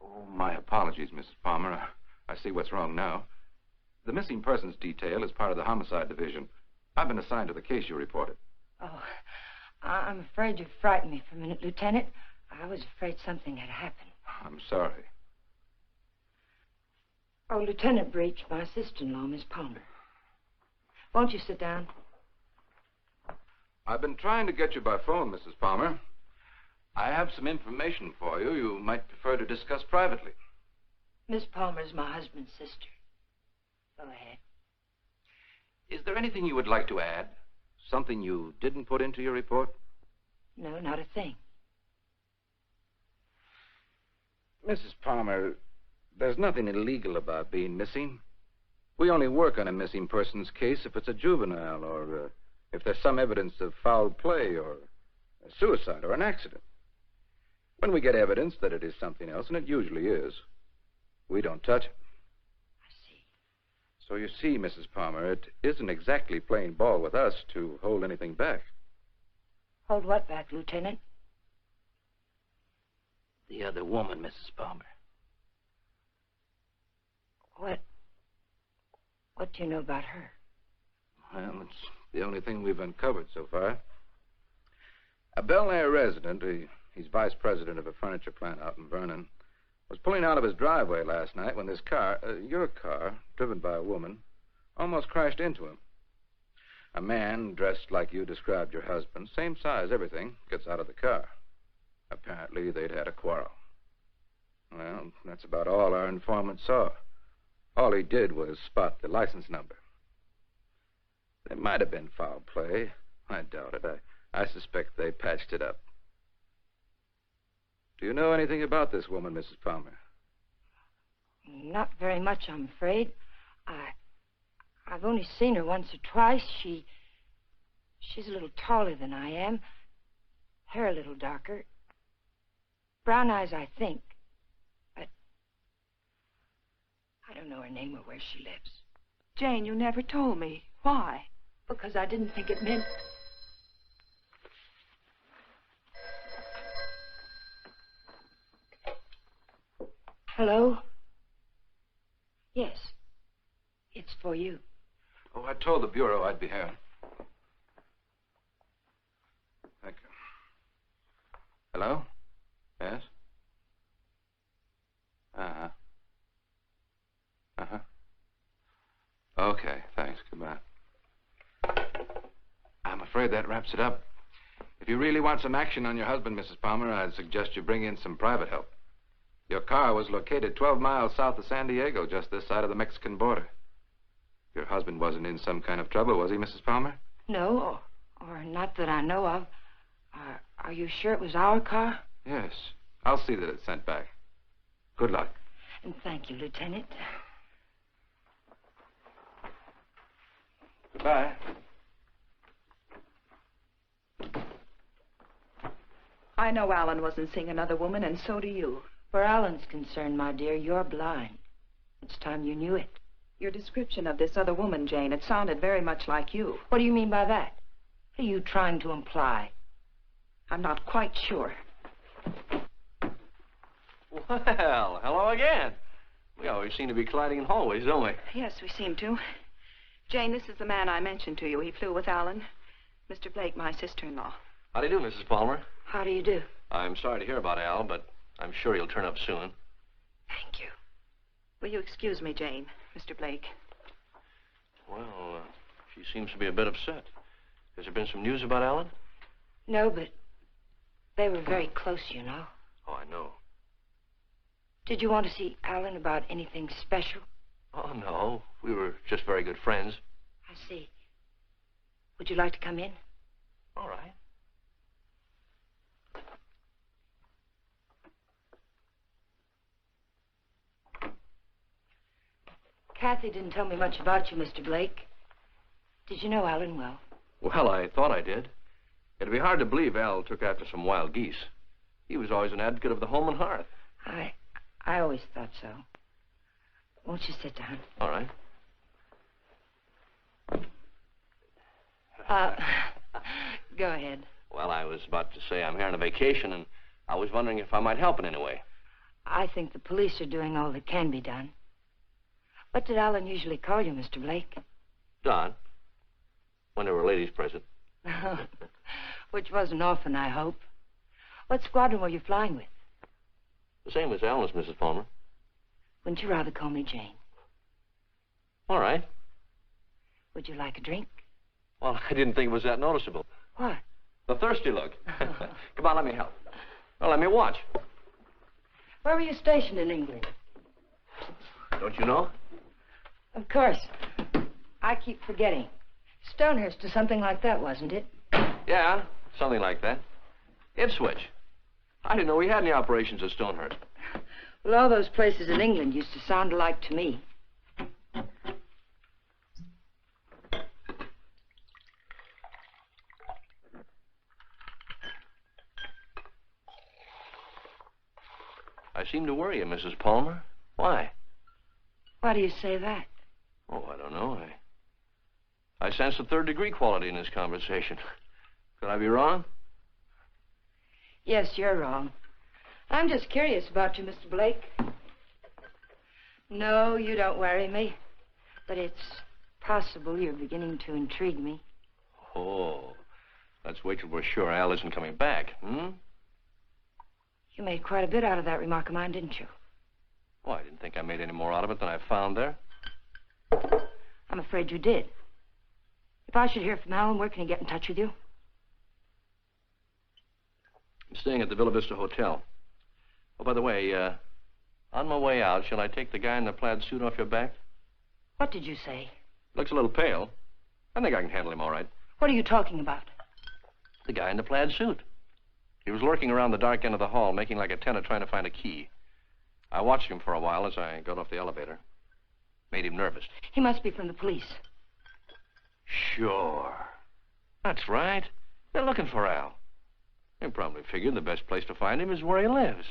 Oh, my apologies, Mrs. Palmer. I see what's wrong now. The missing persons detail is part of the Homicide Division. I've been assigned to the case you reported. Oh, I'm afraid you frightened me for a minute, Lieutenant. I was afraid something had happened. I'm sorry. Oh, Lieutenant Breach, my sister-in-law, Miss Palmer. Won't you sit down? I've been trying to get you by phone, Mrs. Palmer. I have some information for you you might prefer to discuss privately. Miss Palmer's my husband's sister. Go ahead. Is there anything you would like to add? Something you didn't put into your report? No, not a thing. Mrs. Palmer, there's nothing illegal about being missing. We only work on a missing person's case if it's a juvenile or if there's some evidence of foul play or a suicide or an accident. When we get evidence that it is something else, and it usually is, we don't touch it. I see. So you see, Mrs. Palmer, it isn't exactly playing ball with us to hold anything back. Hold what back, Lieutenant? The other woman, Mrs. Palmer. What do you know about her? Well, it's the only thing we've uncovered so far. A Bel Air resident, he's vice president of a furniture plant out in Vernon, was pulling out of his driveway last night when this car, your car, driven by a woman, almost crashed into him. A man dressed like you described your husband, same size, everything, gets out of the car. Apparently, they'd had a quarrel. Well, that's about all our informant saw. All he did was spot the license number. There might have been foul play. I doubt it. I suspect they patched it up. Do you know anything about this woman, Mrs. Palmer? Not very much, I'm afraid. I've only seen her once or twice. She's a little taller than I am. Hair a little darker. Brown eyes, I think. But I don't know her name or where she lives. Jane, you never told me. Why? Because I didn't think it meant... Hello? Yes. It's for you. Oh, I told the Bureau I'd be here. Thank you. Hello? Yes? Uh-huh. Uh-huh. Okay, thanks. Goodbye. I'm afraid that wraps it up. If you really want some action on your husband, Mrs. Palmer, I'd suggest you bring in some private help. Your car was located 12 miles south of San Diego, just this side of the Mexican border. Your husband wasn't in some kind of trouble, was he, Mrs. Palmer? No, or not that I know of. Are you sure it was our car? Yes. I'll see that it's sent back. Good luck. And thank you, Lieutenant. Goodbye. I know Alan wasn't seeing another woman, and so do you. Where Alan's concerned, my dear, you're blind. It's time you knew it. Your description of this other woman, Jane, it sounded very much like you. What do you mean by that? What are you trying to imply? I'm not quite sure. Well, hello again. We always seem to be colliding in hallways, don't we? Yes, we seem to. Jane, this is the man I mentioned to you. He flew with Alan. Mr. Blake, my sister-in-law. How do you do, Mrs. Palmer? How do you do? I'm sorry to hear about Al, but I'm sure he'll turn up soon. Thank you. Will you excuse me, Jane, Mr. Blake? Well, she seems to be a bit upset. Has there been some news about Alan? No, but they were very close, you know. Oh, I know. Did you want to see Alan about anything special? Oh, no. We were just very good friends. see. Would you like to come in? All right. Kathy didn't tell me much about you, Mr. Blake. Did you know Alan well? Well, I thought I did. It'd be hard to believe Al took after some wild geese. He was always an advocate of the home and hearth. I always thought so. Won't you sit down? All right. Go ahead. Well, I was about to say I'm here on a vacation, and I was wondering if I might help in any way. I think the police are doing all that can be done. What did Alan usually call you, Mr. Blake? Don. When there were ladies present. Which wasn't often, I hope. What squadron were you flying with? The same as Alan's, Mrs. Palmer. Wouldn't you rather call me Jane? All right. Would you like a drink? Well, I didn't think it was that noticeable. What? The thirsty look. Come on, let me help. Well, let me watch. Where were you stationed in England? Don't you know? Of course. I keep forgetting. Stonehurst or something like that, wasn't it? Yeah, something like that. Ipswich. I didn't know we had any operations at Stonehurst. Well, all those places in England used to sound alike to me. I seem to worry you, Mrs. Palmer. Why? Why do you say that? Oh, I don't know. I sense a third-degree quality in this conversation. Could I be wrong? Yes, you're wrong. I'm just curious about you, Mr. Blake. No, you don't worry me. But it's possible you're beginning to intrigue me. Oh, let's wait till we're sure Al isn't coming back, hmm? You made quite a bit out of that remark of mine, didn't you? Oh, I didn't think I made any more out of it than I found there. I'm afraid you did. If I should hear from Alan, where can he get in touch with you? I'm staying at the Villa Vista Hotel. Oh, by the way, on my way out, shall I take the guy in the plaid suit off your back? What did you say? Looks a little pale. I think I can handle him all right. What are you talking about? The guy in the plaid suit. He was lurking around the dark end of the hall, making like a tenant trying to find a key. I watched him for a while as I got off the elevator. Made him nervous. He must be from the police. Sure. That's right. They're looking for Al. They probably figured the best place to find him is where he lives.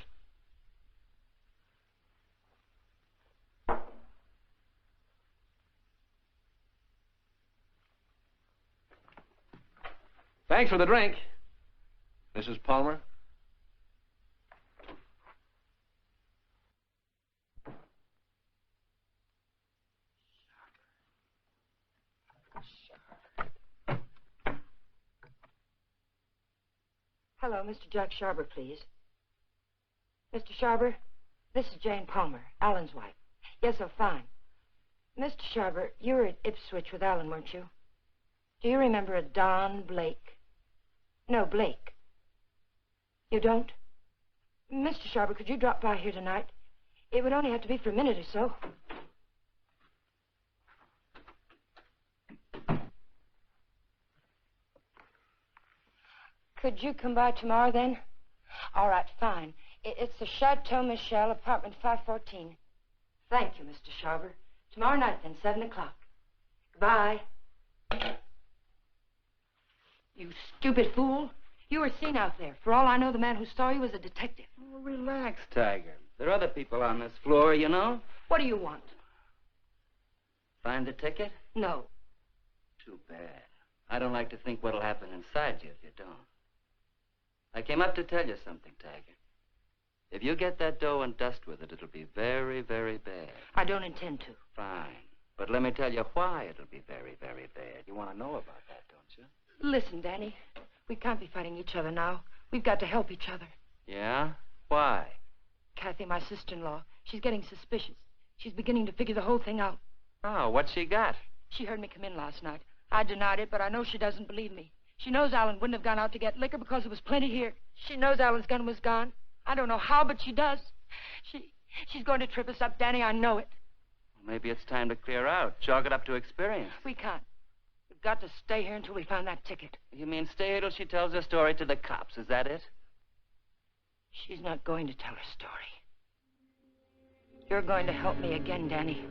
Thanks for the drink, Mrs. Palmer. Hello, Mr. Jack Sharber, please. Mr. Sharber, this is Jane Palmer, Alan's wife. Yes, oh, fine. Mr. Sharber, you were at Ipswich with Alan, weren't you? Do you remember a Don Blake? No, Blake. You don't? Mr. Sharber, could you drop by here tonight? It would only have to be for a minute or so. Could you come by tomorrow, then? All right, fine. It's the Chateau Michel, apartment 514. Thank you, Mr. Sharber. Tomorrow night, then, 7 o'clock. Goodbye. You stupid fool. You were seen out there. For all I know, the man who saw you was a detective. Oh, relax, Tiger. There are other people on this floor, you know. What do you want? Find the ticket? No. Too bad. I don't like to think what'll happen inside you if you don't. I came up to tell you something, Tiger. If you get that dough and dust with it, it'll be very, very bad. I don't intend to. Fine. But let me tell you why it'll be very, very bad. You want to know about that, don't you? Listen, Danny. We can't be fighting each other now. We've got to help each other. Yeah? Why? Kathy, my sister-in-law, she's getting suspicious. She's beginning to figure the whole thing out. Oh, what's she got? She heard me come in last night. I denied it, but I know she doesn't believe me. She knows Alan wouldn't have gone out to get liquor because there was plenty here. She knows Alan's gun was gone. I don't know how, but she does. She's going to trip us up, Danny. I know it. Well, maybe it's time to clear out. Chalk it up to experience. We can't. got to stay here until we find that ticket. You mean stay here till she tells her story to the cops, is that it? She's not going to tell her story. You're going to help me again, Danny.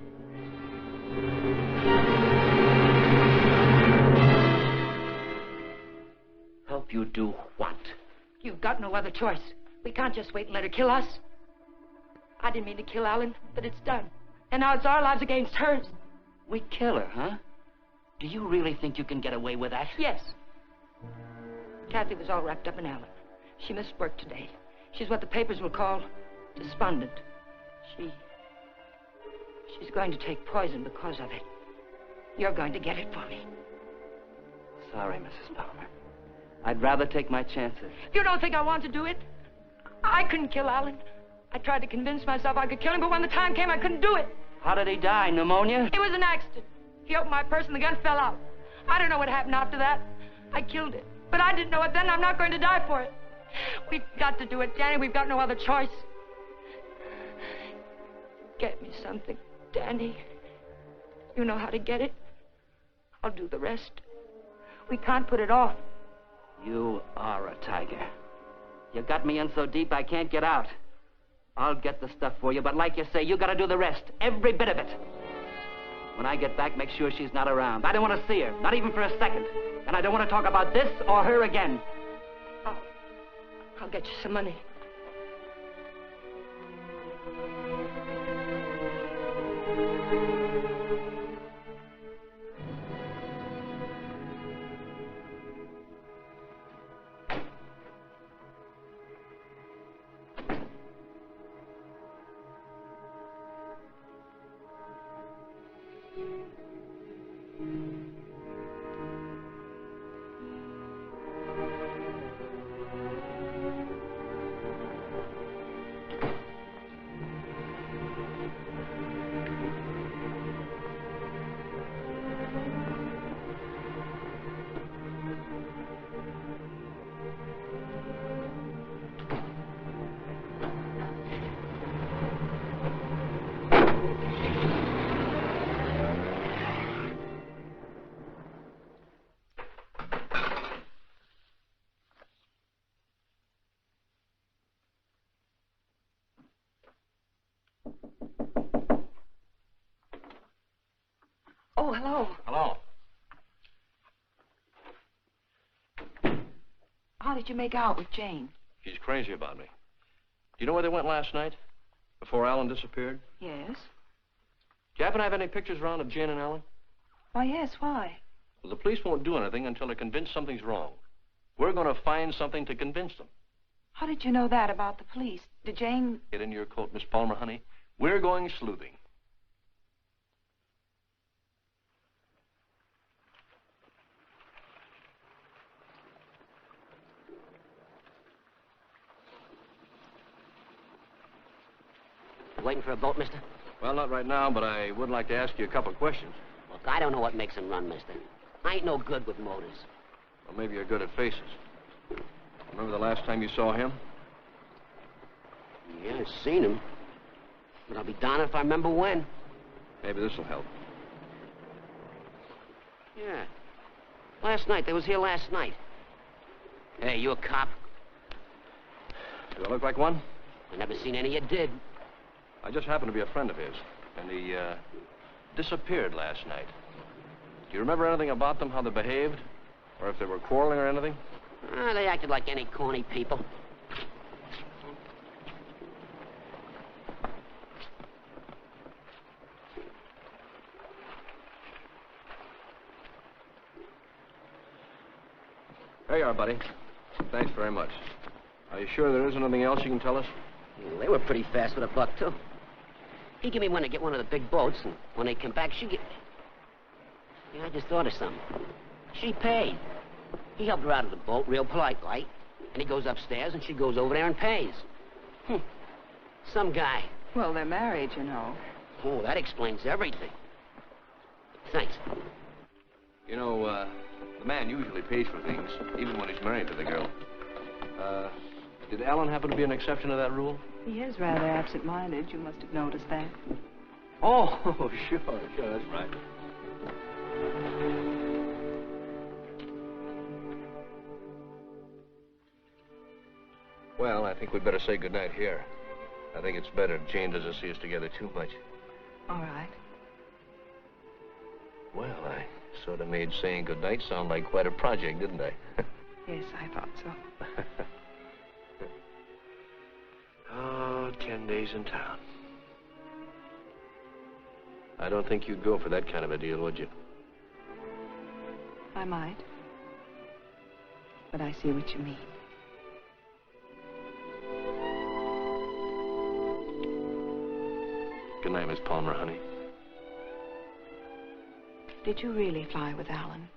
Help you do what? You've got no other choice. We can't just wait and let her kill us. I didn't mean to kill Alan, but it's done. And now it's our lives against hers. We kill her, huh? Do you really think you can get away with that? Yes. Kathy was all wrapped up in Alan. She missed work today. She's what the papers will call despondent. She's going to take poison because of it. You're going to get it for me. Sorry, Mrs. Palmer. I'd rather take my chances. You don't think I want to do it? I couldn't kill Alan. I tried to convince myself I could kill him, but when the time came, I couldn't do it. How did he die? Pneumonia? It was an accident. He opened my purse and the gun fell out. I don't know what happened after that. I killed it. But I didn't know it then. I'm not going to die for it. We've got to do it, Danny. We've got no other choice. Get me something, Danny. You know how to get it. I'll do the rest. We can't put it off. You are a tiger. You got me in so deep I can't get out. I'll get the stuff for you, but like you say, you gotta do the rest. Every bit of it. When I get back, make sure she's not around. I don't want to see her, not even for a second. And I don't want to talk about this or her again. I'll get you some money. Oh, hello. Hello. How did you make out with Jane? She's crazy about me. Do you know where they went last night? Before Alan disappeared? Yes. Do you happen to have any pictures around of Jane and Alan? Why, yes, why? Well, the police won't do anything until they're convinced something's wrong. We're going to find something to convince them. How did you know that about the police? Did Jane... Get into your coat, Miss Palmer, honey. We're going sleuthing. Waiting for a boat, mister? Well, not right now, but I would like to ask you a couple of questions. Look, I don't know what makes them run, mister. I ain't no good with motors. Well, maybe you're good at faces. Remember the last time you saw him? Yeah, I've seen him. But I'll be darned if I remember when. Maybe this will help. Yeah. Last night. They was here last night. Hey, you a cop? Do I look like one? I never seen any you did. I just happened to be a friend of his, and he disappeared last night. Do you remember anything about them, how they behaved? Or if they were quarreling or anything? They acted like any corny people. There you are, buddy. Thanks very much. Are you sure there isn't anything else you can tell us? Well, they were pretty fast with a buck, too. He gave me one to get one of the big boats, and when they came back, she get... Yeah, I just thought of something. She paid. He helped her out of the boat, real polite, like. And he goes upstairs, and she goes over there and pays. Some guy. Well, they're married, you know. Oh, that explains everything. Thanks. You know, the man usually pays for things, even when he's married to the girl. Did Alan happen to be an exception to that rule? He is rather absent-minded. You must have noticed that. Oh, sure, that's right. Well, I think we'd better say goodnight here. I think it's better if Jane doesn't see us together too much. All right. Well, I sort of made saying goodnight sound like quite a project, didn't I? Yes, I thought so. Oh, 10 days in town. I don't think you'd go for that kind of a deal, would you? I might. But I see what you mean. Good night, Miss Palmer, honey. Did you really fly with Alan?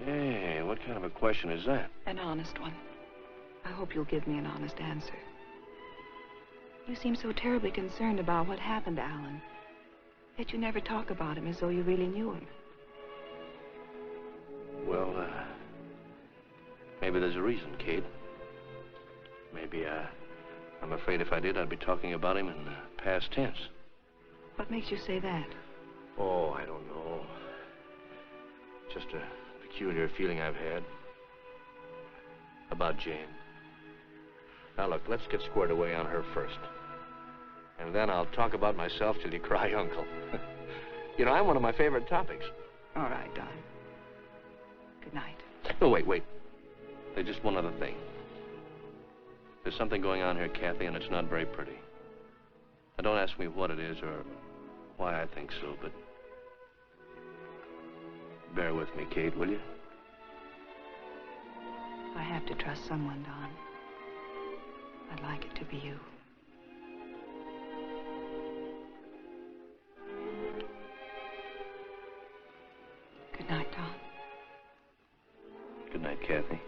Hey, what kind of a question is that? An honest one. I hope you'll give me an honest answer. You seem so terribly concerned about what happened to Alan. Yet you never talk about him as though you really knew him. Well, maybe there's a reason, Kate. Maybe, I'm afraid if I did, I'd be talking about him in the past tense. What makes you say that? Oh, I don't know. Just a peculiar feeling I've had about Jane. Now, look, let's get squared away on her first. And then I'll talk about myself till you cry uncle. You know, I'm one of my favorite topics. All right, Don. Good night. No, wait. There's just one other thing. There's something going on here, Kathy, and it's not very pretty. Now, don't ask me what it is or why I think so, but bear with me, Kate, will you? I have to trust someone, Don. I'd like it to be you. Good night, Don. Good night, Kathy.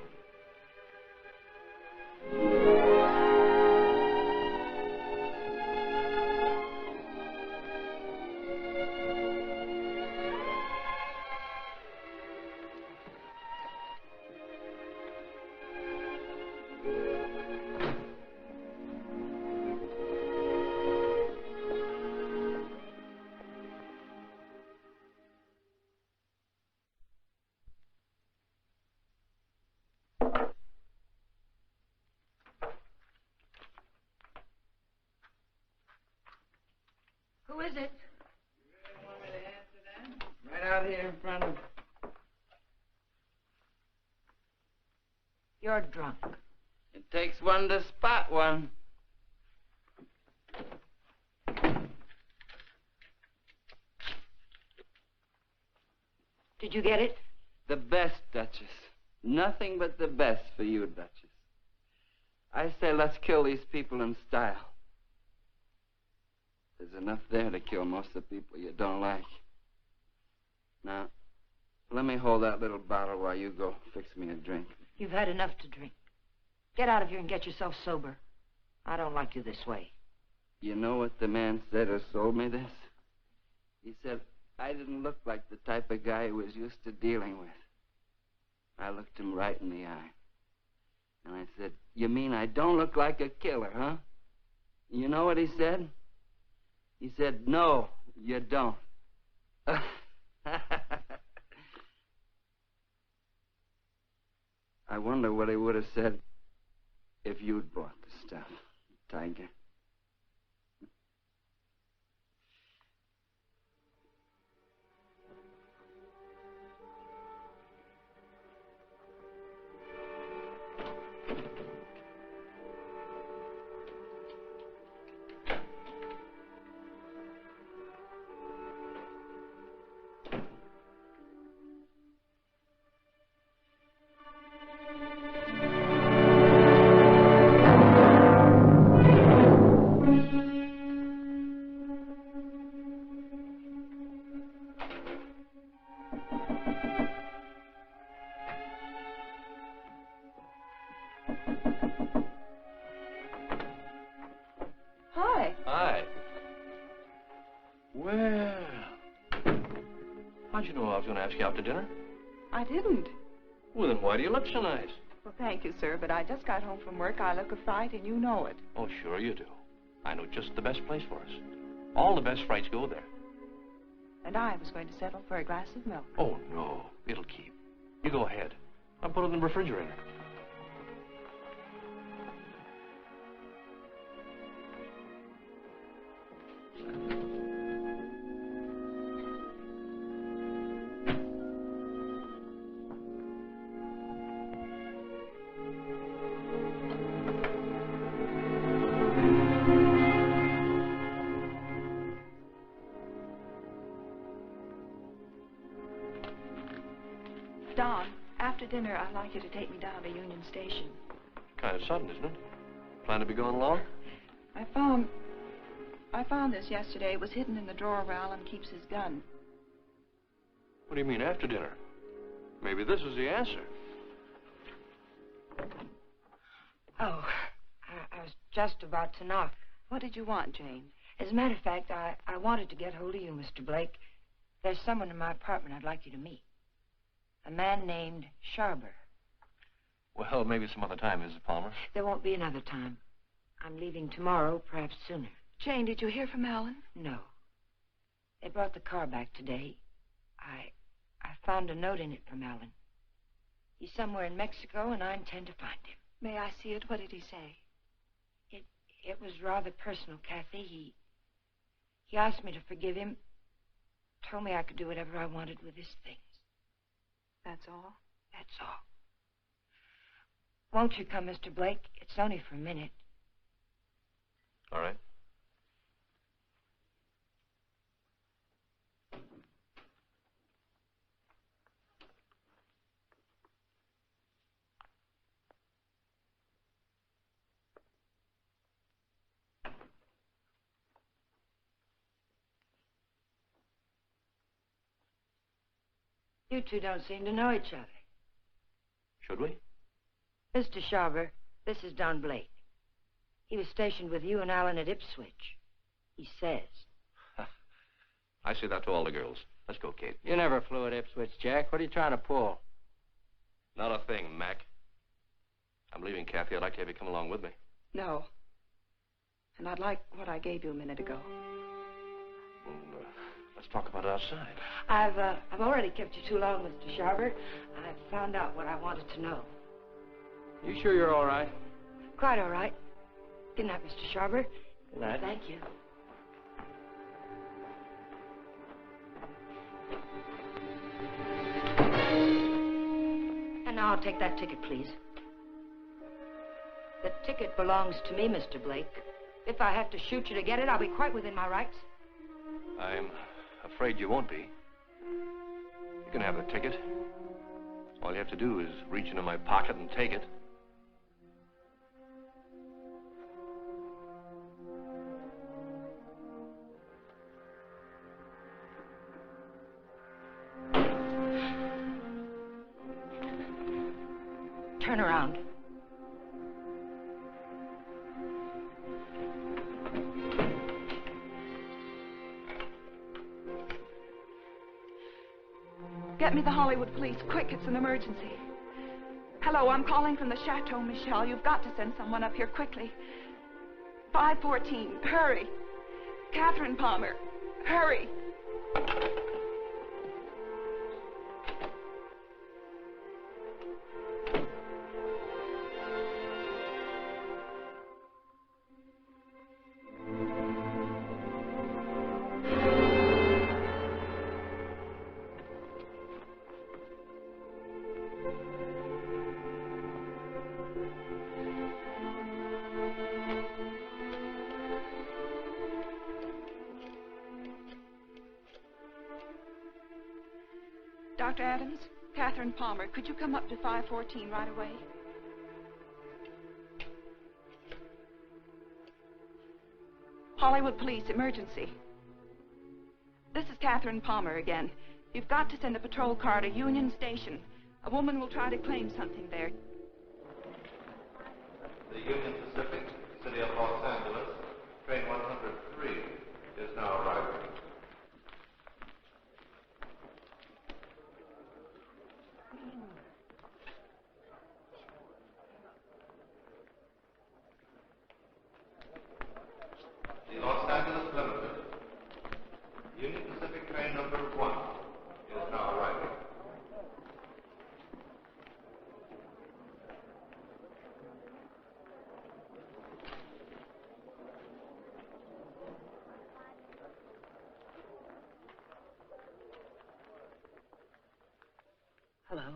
Who is it? Right out here in front of... You're drunk. It takes one to spot one. Did you get it? The best, Duchess. Nothing but the best for you, Duchess. I say let's kill these people in style. There's enough there to kill most of the people you don't like. Now, let me hold that little bottle while you go fix me a drink. You've had enough to drink. Get out of here and get yourself sober. I don't like you this way. You know what the man said who sold me this? He said I didn't look like the type of guy he was used to dealing with. I looked him right in the eye. And I said, you mean I don't look like a killer, huh? You know what he said? He said, no, you don't. I wonder what he would have said if you'd bought the stuff, Tiger. Out to dinner? I didn't. Well, then why do you look so nice? Well, thank you, sir, but I just got home from work. I look a fright, and you know it. Oh, sure you do. I know just the best place for us. All the best frights go there. And I was going to settle for a glass of milk. Oh, no. It'll keep. You go ahead. I'll put it in the refrigerator. Don, after dinner, I'd like you to take me down to Union Station. Kind of sudden, isn't it? Plan to be gone long? I found this yesterday. It was hidden in the drawer where Alan keeps his gun. What do you mean, after dinner? Maybe this is the answer. Oh, I was just about to knock. What did you want, Jane? As a matter of fact, I wanted to get hold of you, Mr. Blake. There's someone in my apartment I'd like you to meet. A man named Sharber. Well, maybe some other time, Mrs. Palmer. There won't be another time. I'm leaving tomorrow, perhaps sooner. Jane, did you hear from Alan? No. They brought the car back today. I found a note in it from Alan. He's somewhere in Mexico, and I intend to find him. May I see it? What did he say? It was rather personal, Kathy. He asked me to forgive him. Told me I could do whatever I wanted with his things. That's all? That's all. Won't you come, Mr. Blake? It's only for a minute. All right. You two don't seem to know each other. Should we? Mr. Sharber, this is Don Blake. He was stationed with you and Alan at Ipswich. He says. I say that to all the girls. Let's go, Kate. You never flew at Ipswich, Jack. What are you trying to pull? Not a thing, Mac. I'm leaving, Kathy. I'd like to have you come along with me. No. And I'd like what I gave you a minute ago. Well, let's talk about it outside. I've already kept you too long, Mr. Sharber. I've found out what I wanted to know. You sure you're all right? Quite all right. Good night, Mr. Sharber. Good night. Thank you. And now I'll take that ticket, please. The ticket belongs to me, Mr. Blake. If I have to shoot you to get it, I'll be quite within my rights. I'm afraid you won't be. You can have the ticket. All you have to do is reach into my pocket and take it. Turn around. Get me the Hollywood police, quick, it's an emergency. Hello, I'm calling from the Chateau Michel. You've got to send someone up here quickly. 514, hurry. Catherine Palmer, hurry. Dr. Adams, Catherine Palmer, could you come up to 514 right away? Hollywood Police, emergency. This is Catherine Palmer again. You've got to send a patrol car to Union Station. A woman will try to claim something there. The Union Pacific, City of Los Angeles, train 103 is now arriving. The Los Angeles Limited, Union Pacific train number 1 is now arriving. Hello.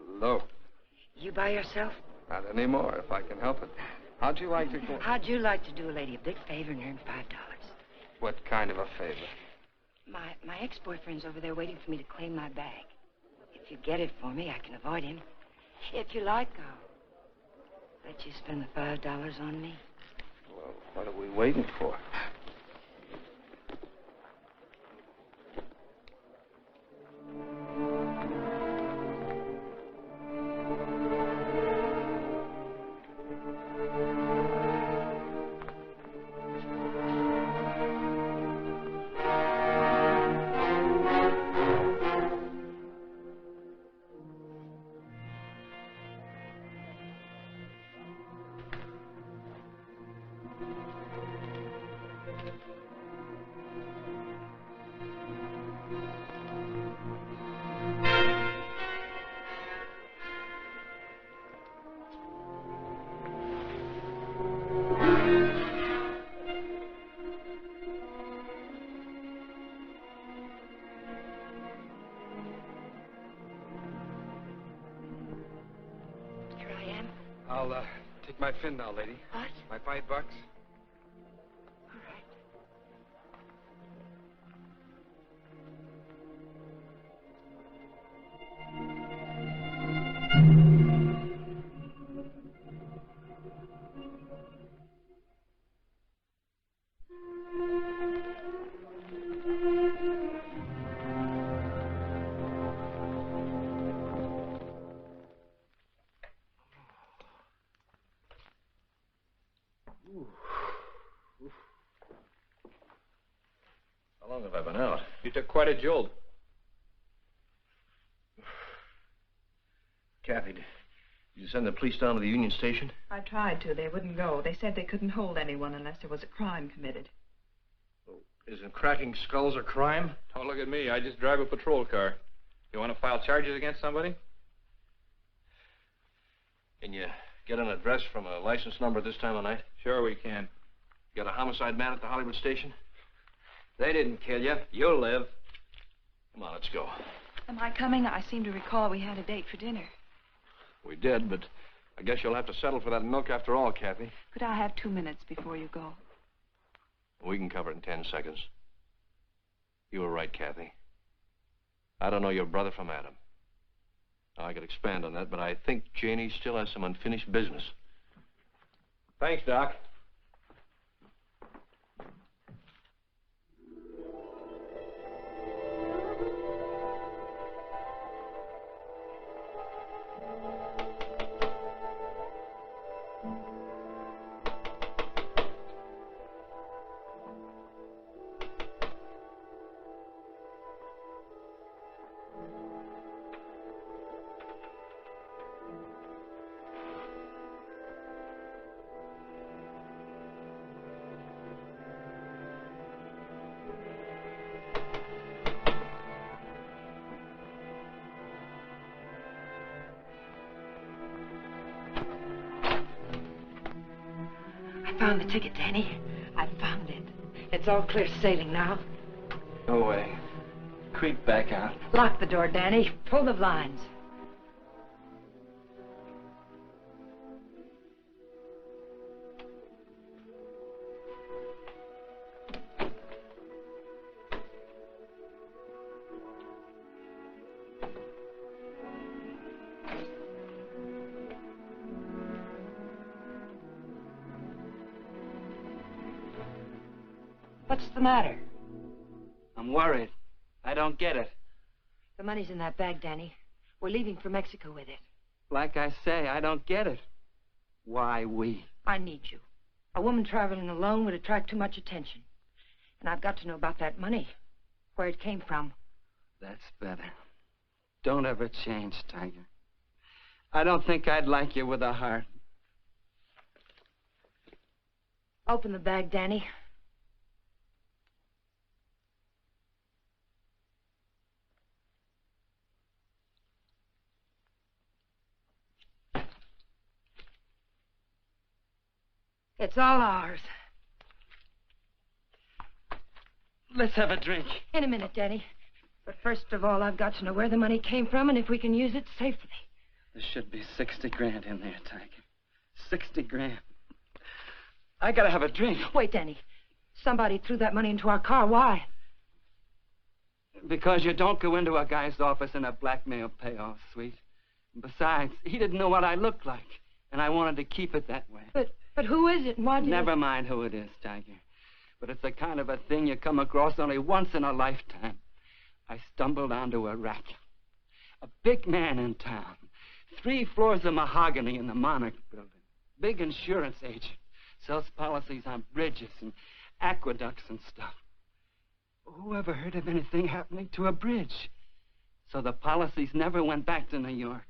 Hello. You by yourself? Not anymore, if I can help it. How'd you like to go? How'd you like to do a lady a big favor and earn $5? What kind of a favor? My ex-boyfriend's over there waiting for me to claim my bag. If If you get it for me, I can avoid him. If you like, I'll let you spend the $5 on me. Well, what are we waiting for? I'll take my fin now, lady. What? My $5. All right. How long have I been out? You took quite a jolt. Kathy, did you send the police down to the Union Station? I tried to. They wouldn't go. They said they couldn't hold anyone unless there was a crime committed. Oh, isn't cracking skulls a crime? Don't look at me. I just drive a patrol car. You want to file charges against somebody? Can you get an address from a license number this time of night? Sure we can. You got a homicide man at the Hollywood station? They didn't kill you. You'll live. Come on, let's go. Am I coming? I seem to recall we had a date for dinner. We did, but I guess you'll have to settle for that milk after all, Kathy. Could I have 2 minutes before you go? We can cover it in 10 seconds. You were right, Kathy. I don't know your brother from Adam. I could expand on that, but I think Janie still has some unfinished business. Thanks, Doc. I found the ticket, Danny. I found it. It's all clear sailing now. Go away. Creep back out. Lock the door, Danny. Pull the blinds. What's the matter? I'm worried. I don't get it. The money's in that bag, Danny. We're leaving for Mexico with it. Like I say, I don't get it. Why we? I need you. A woman traveling alone would attract too much attention. And I've got to know about that money. Where it came from. That's better. Don't ever change, Tiger. I don't think I'd like you with a heart. Open the bag, Danny. It's all ours. Let's have a drink. In a minute, Danny. But first of all, I've got to know where the money came from and if we can use it safely. There should be 60 grand in there, Tiger. 60 grand. I gotta have a drink. Wait, Danny. Somebody threw that money into our car. Why? Because you don't go into a guy's office in a blackmail payoff suite. Besides, he didn't know what I looked like, and I wanted to keep it that way. But who is it and why did Never mind who it is, Tiger. But it's the kind of a thing you come across only once in a lifetime. I stumbled onto a rat. A big man in town. 3 floors of mahogany in the Monarch building. Big insurance agent. Sells policies on bridges and aqueducts and stuff. Who ever heard of anything happening to a bridge? So the policies never went back to New York.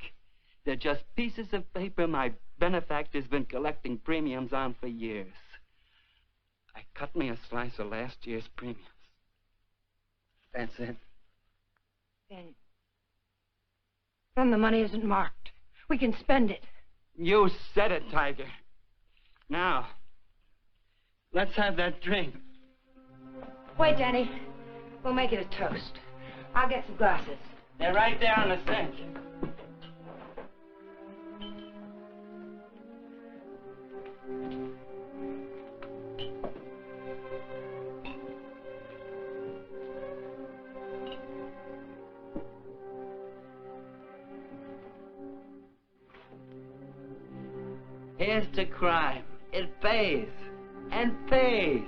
They're just pieces of paper my benefactor's been collecting premiums on for years. I cut me a slice of last year's premiums. That's it. Then the money isn't marked. We can spend it. You said it, Tiger. Now, let's have that drink. Wait, Danny. We'll make it a toast. I'll get some glasses. They're right there on the sink. Here's to crime. It pays. And pays.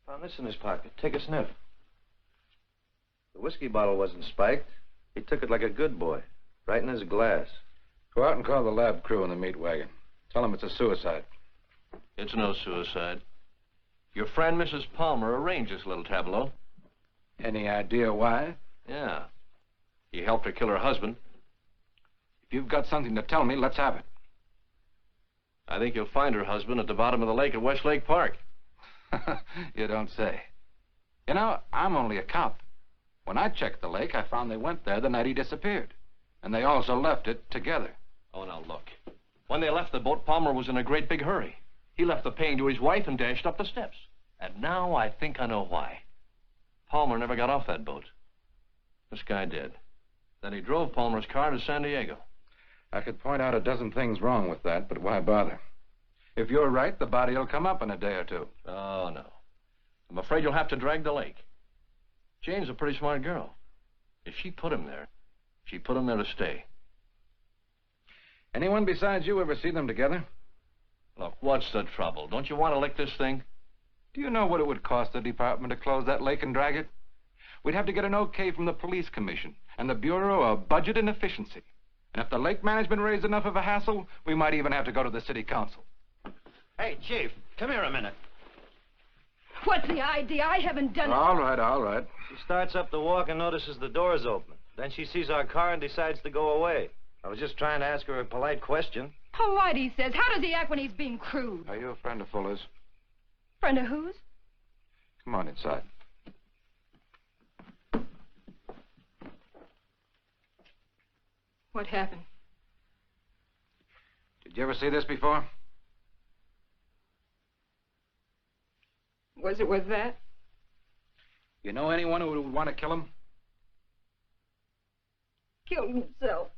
Found this in his pocket. Take a sniff. The whiskey bottle wasn't spiked. He took it like a good boy, right in his glass. Go out and call the lab crew in the meat wagon. Tell them it's a suicide. It's no suicide. Your friend, Mrs. Palmer, arranged this little tableau. Any idea why? Yeah. He helped her kill her husband. If you've got something to tell me, let's have it. I think you'll find her husband at the bottom of the lake at Westlake Park. You don't say. You know, I'm only a cop. When I checked the lake, I found they went there the night he disappeared. And they also left it together. Oh, now look. When they left the boat, Palmer was in a great big hurry. He left the paying to his wife and dashed up the steps. And now I think I know why. Palmer never got off that boat. This guy did. Then he drove Palmer's car to San Diego. I could point out a dozen things wrong with that, but why bother? If you're right, the body will come up in a day or two. Oh, no. I'm afraid you'll have to drag the lake. Jane's a pretty smart girl. If she put him there, she put him there to stay. Anyone besides you ever see them together? Look, what's the trouble? Don't you want to lick this thing? Do you know what it would cost the department to close that lake and drag it? We'd have to get an okay from the police commission and the Bureau of Budget and Efficiency. And if the lake management raised enough of a hassle, we might even have to go to the city council. Hey, Chief, come here a minute. What's the idea? I haven't done it. All right, all right. She starts up the walk and notices the door's open. Then she sees our car and decides to go away. I was just trying to ask her a polite question. Polite, he says. How does he act when he's being crude? Are you a friend of Fuller's? Friend of whose? Come on inside. What happened? Did you ever see this before? Was that? You know anyone who would want to kill him? Killed himself.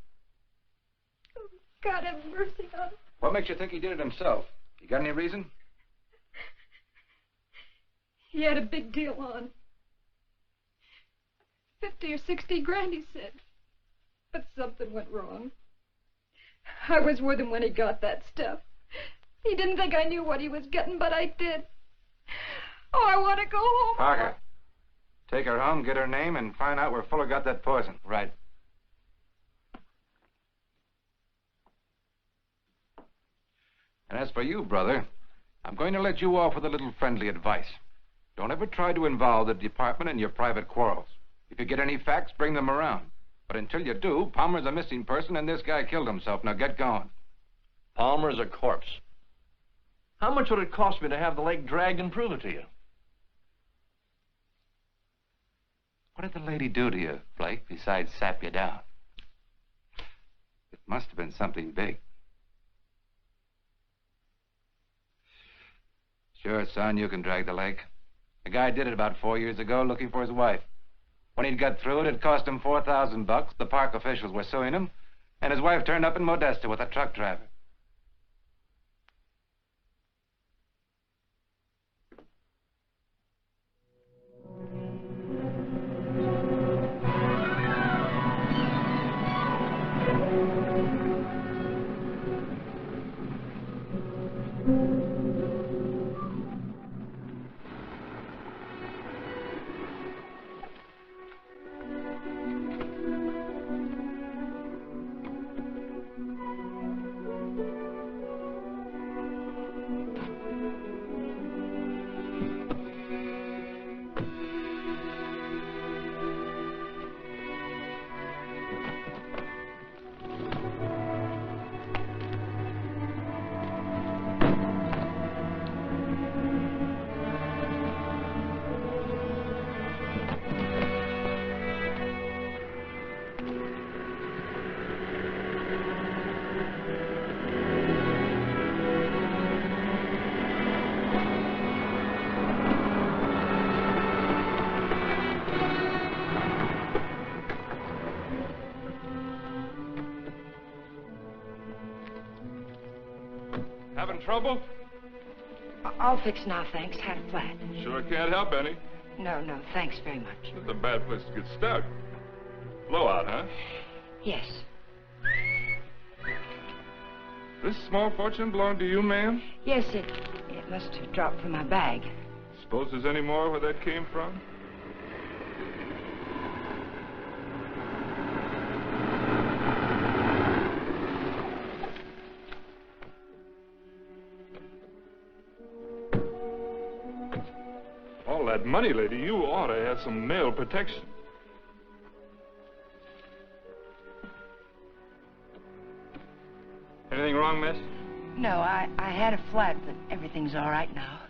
Oh, God have mercy on him. What makes you think he did it himself? You got any reason? He had a big deal on. 50 or 60 grand, he said. But something went wrong. I was with him when he got that stuff. He didn't think I knew what he was getting, but I did. Oh, I want to go home. Parker, take her home, get her name, and find out where Fuller got that poison. Right. And as for you, brother, I'm going to let you off with a little friendly advice. Don't ever try to involve the department in your private quarrels. If you get any facts, bring them around. But until you do, Palmer's a missing person and this guy killed himself. Now get going. Palmer's a corpse. How much would it cost me to have the leg dragged and prove it to you? What did the lady do to you, Blake, besides sap you down? It must have been something big. Sure, son, you can drag the leg. The guy did it about 4 years ago looking for his wife. When he'd got through it, it cost him $4,000. The park officials were suing him, and his wife turned up in Modesto with a truck driver. Having trouble? All fixed now, thanks. Had a flat. Sure can't help any. No, thanks very much. It's a bad place to get stuck. Blowout, huh? Yes. This small fortune belonged to you, ma'am? Yes, it must have dropped from my bag. Suppose there's any more where that came from? All that money, lady, you ought to have some mail protection. Anything wrong, miss? No, I had a flat, but everything's all right now.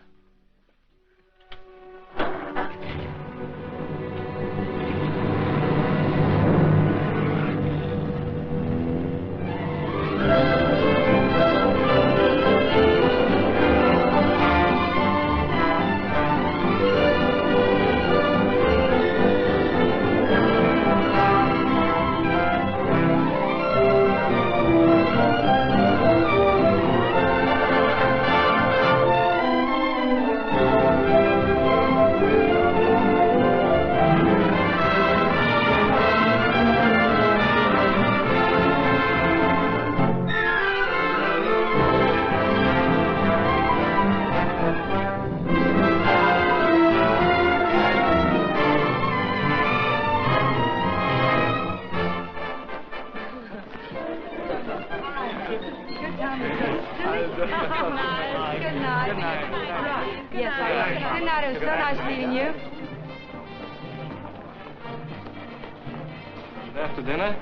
After dinner,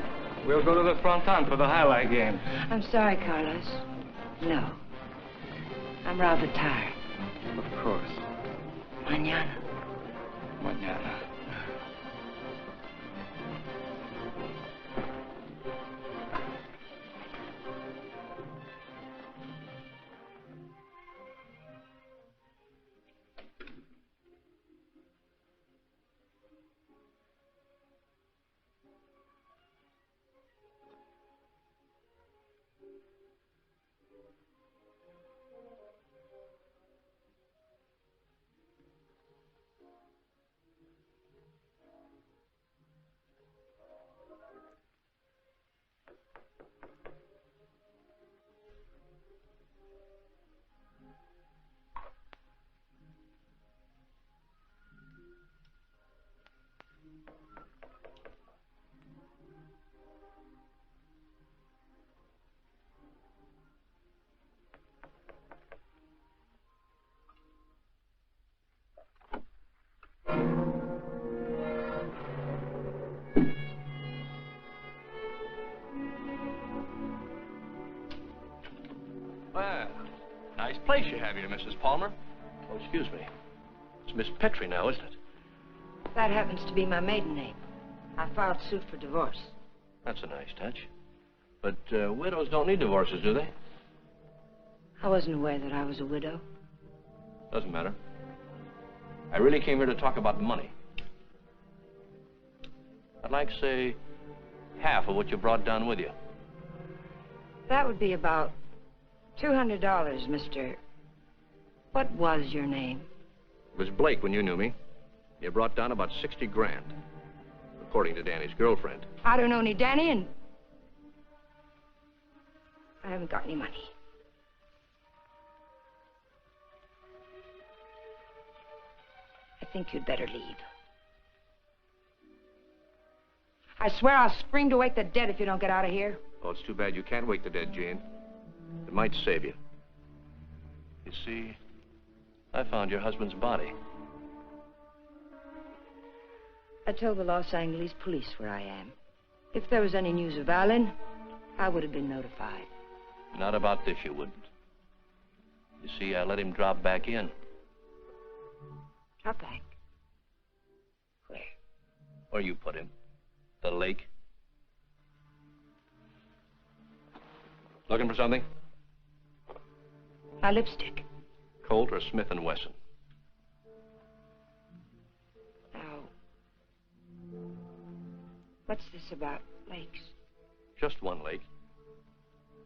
we'll go to the Fronton for the highlight game. I'm sorry, Carlos. No. I'm rather tired. Of course. Mañana. Well, nice place you have here, Mrs. Palmer. Oh, excuse me. It's Miss Petrie now, isn't it? That happens to be my maiden name. I filed suit for divorce. That's a nice touch. But widows don't need divorces, do they? I wasn't aware that I was a widow. Doesn't matter. I really came here to talk about money. I'd like, say, half of what you brought down with you. That would be about $200, Mr. What was your name? It was Blake when you knew me. You brought down about 60 grand, according to Danny's girlfriend. I don't know any Danny, and I haven't got any money. I think you'd better leave. I swear I'll scream to wake the dead if you don't get out of here. Oh, it's too bad you can't wake the dead, Jane. It might save you. You see, I found your husband's body. I told the Los Angeles police where I am. If there was any news of Alan, I would have been notified. Not about this, you wouldn't. You see, I let him drop back in. Drop back? Where? Where you put him. The lake. Looking for something? My lipstick. Colt or Smith & Wesson? Now, what's this about lakes? Just one lake.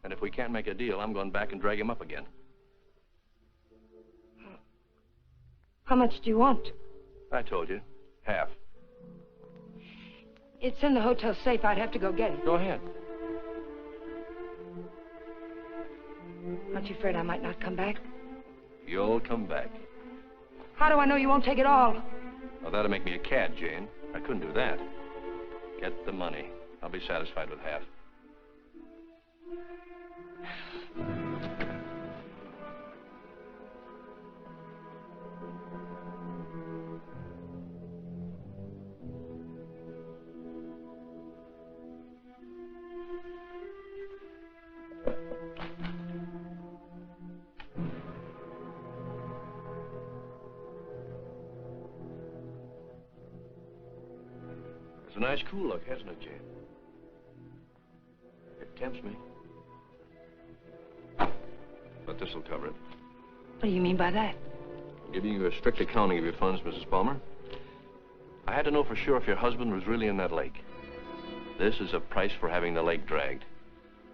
And if we can't make a deal, I'm going back and drag him up again. How much do you want? I told you. Half. It's in the hotel safe. I'd have to go get it. Go ahead. Aren't you afraid I might not come back? You'll come back. How do I know you won't take it all? Well, that'll make me a cad, Jane. I couldn't do that. Get the money. I'll be satisfied with half. It's a nice cool look, hasn't it, Jane? It tempts me. But this'll cover it. What do you mean by that? I'm giving you a strict accounting of your funds, Mrs. Palmer. I had to know for sure if your husband was really in that lake. This is a price for having the lake dragged.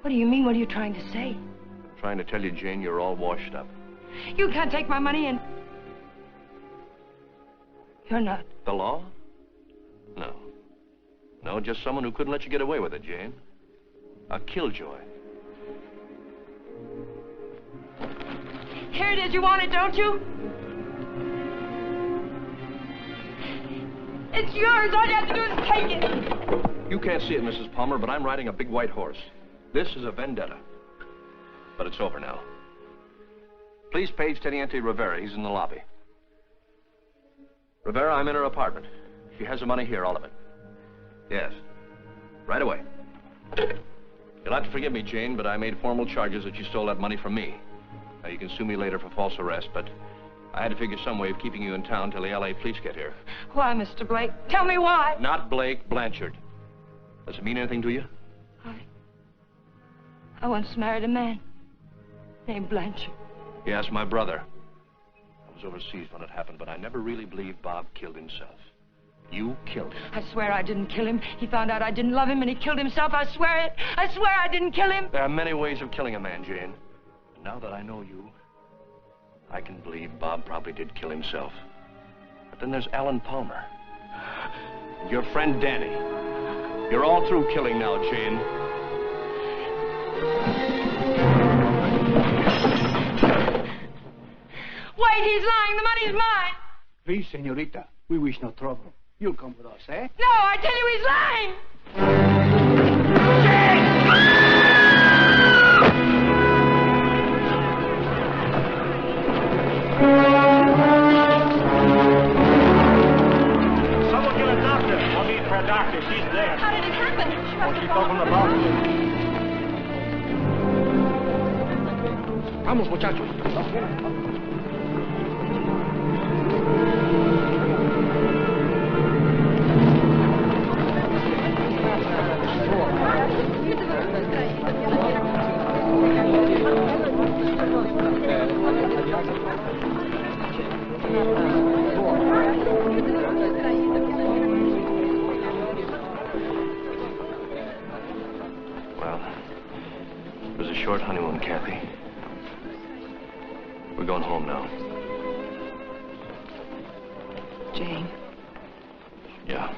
What do you mean? What are you trying to say? I'm trying to tell you, Jane, you're all washed up. You can't take my money and... You're not. The law? No. No, just someone who couldn't let you get away with it, Jane. A killjoy. Here it is. You want it, don't you? It's yours. All you have to do is take it. You can't see it, Mrs. Palmer, but I'm riding a big white horse. This is a vendetta. But it's over now. Please page Teniente Rivera. He's in the lobby. Rivera, I'm in her apartment. She has the money here, all of it. Yes. Right away. You'll have to forgive me, Jane, but I made formal charges that you stole that money from me. Now, you can sue me later for false arrest, but I had to figure some way of keeping you in town till the L.A. police get here. Why, Mr. Blake? Tell me why. Not Blake, Blanchard. Does it mean anything to you? I once married a man named Blanchard. Yes, my brother. I was overseas when it happened, but I never really believed Bob killed himself. You killed him. I swear I didn't kill him. He found out I didn't love him and he killed himself. I swear it. I swear I didn't kill him. There are many ways of killing a man, Jane. And now that I know you, I can believe Bob probably did kill himself. But then there's Alan Palmer. And your friend Danny. You're all through killing now, Jane. Wait, he's lying. The money's mine. Please, señorita. We wish no trouble. You'll come with us, eh? No, I tell you he's lying! Someone get a doctor. I'll need for a doctor. She's there. How did it happen? She fell from the balcony. Vamos, muchachos. Well, it was a short honeymoon, Kathy. We're going home now. Jane. Yeah.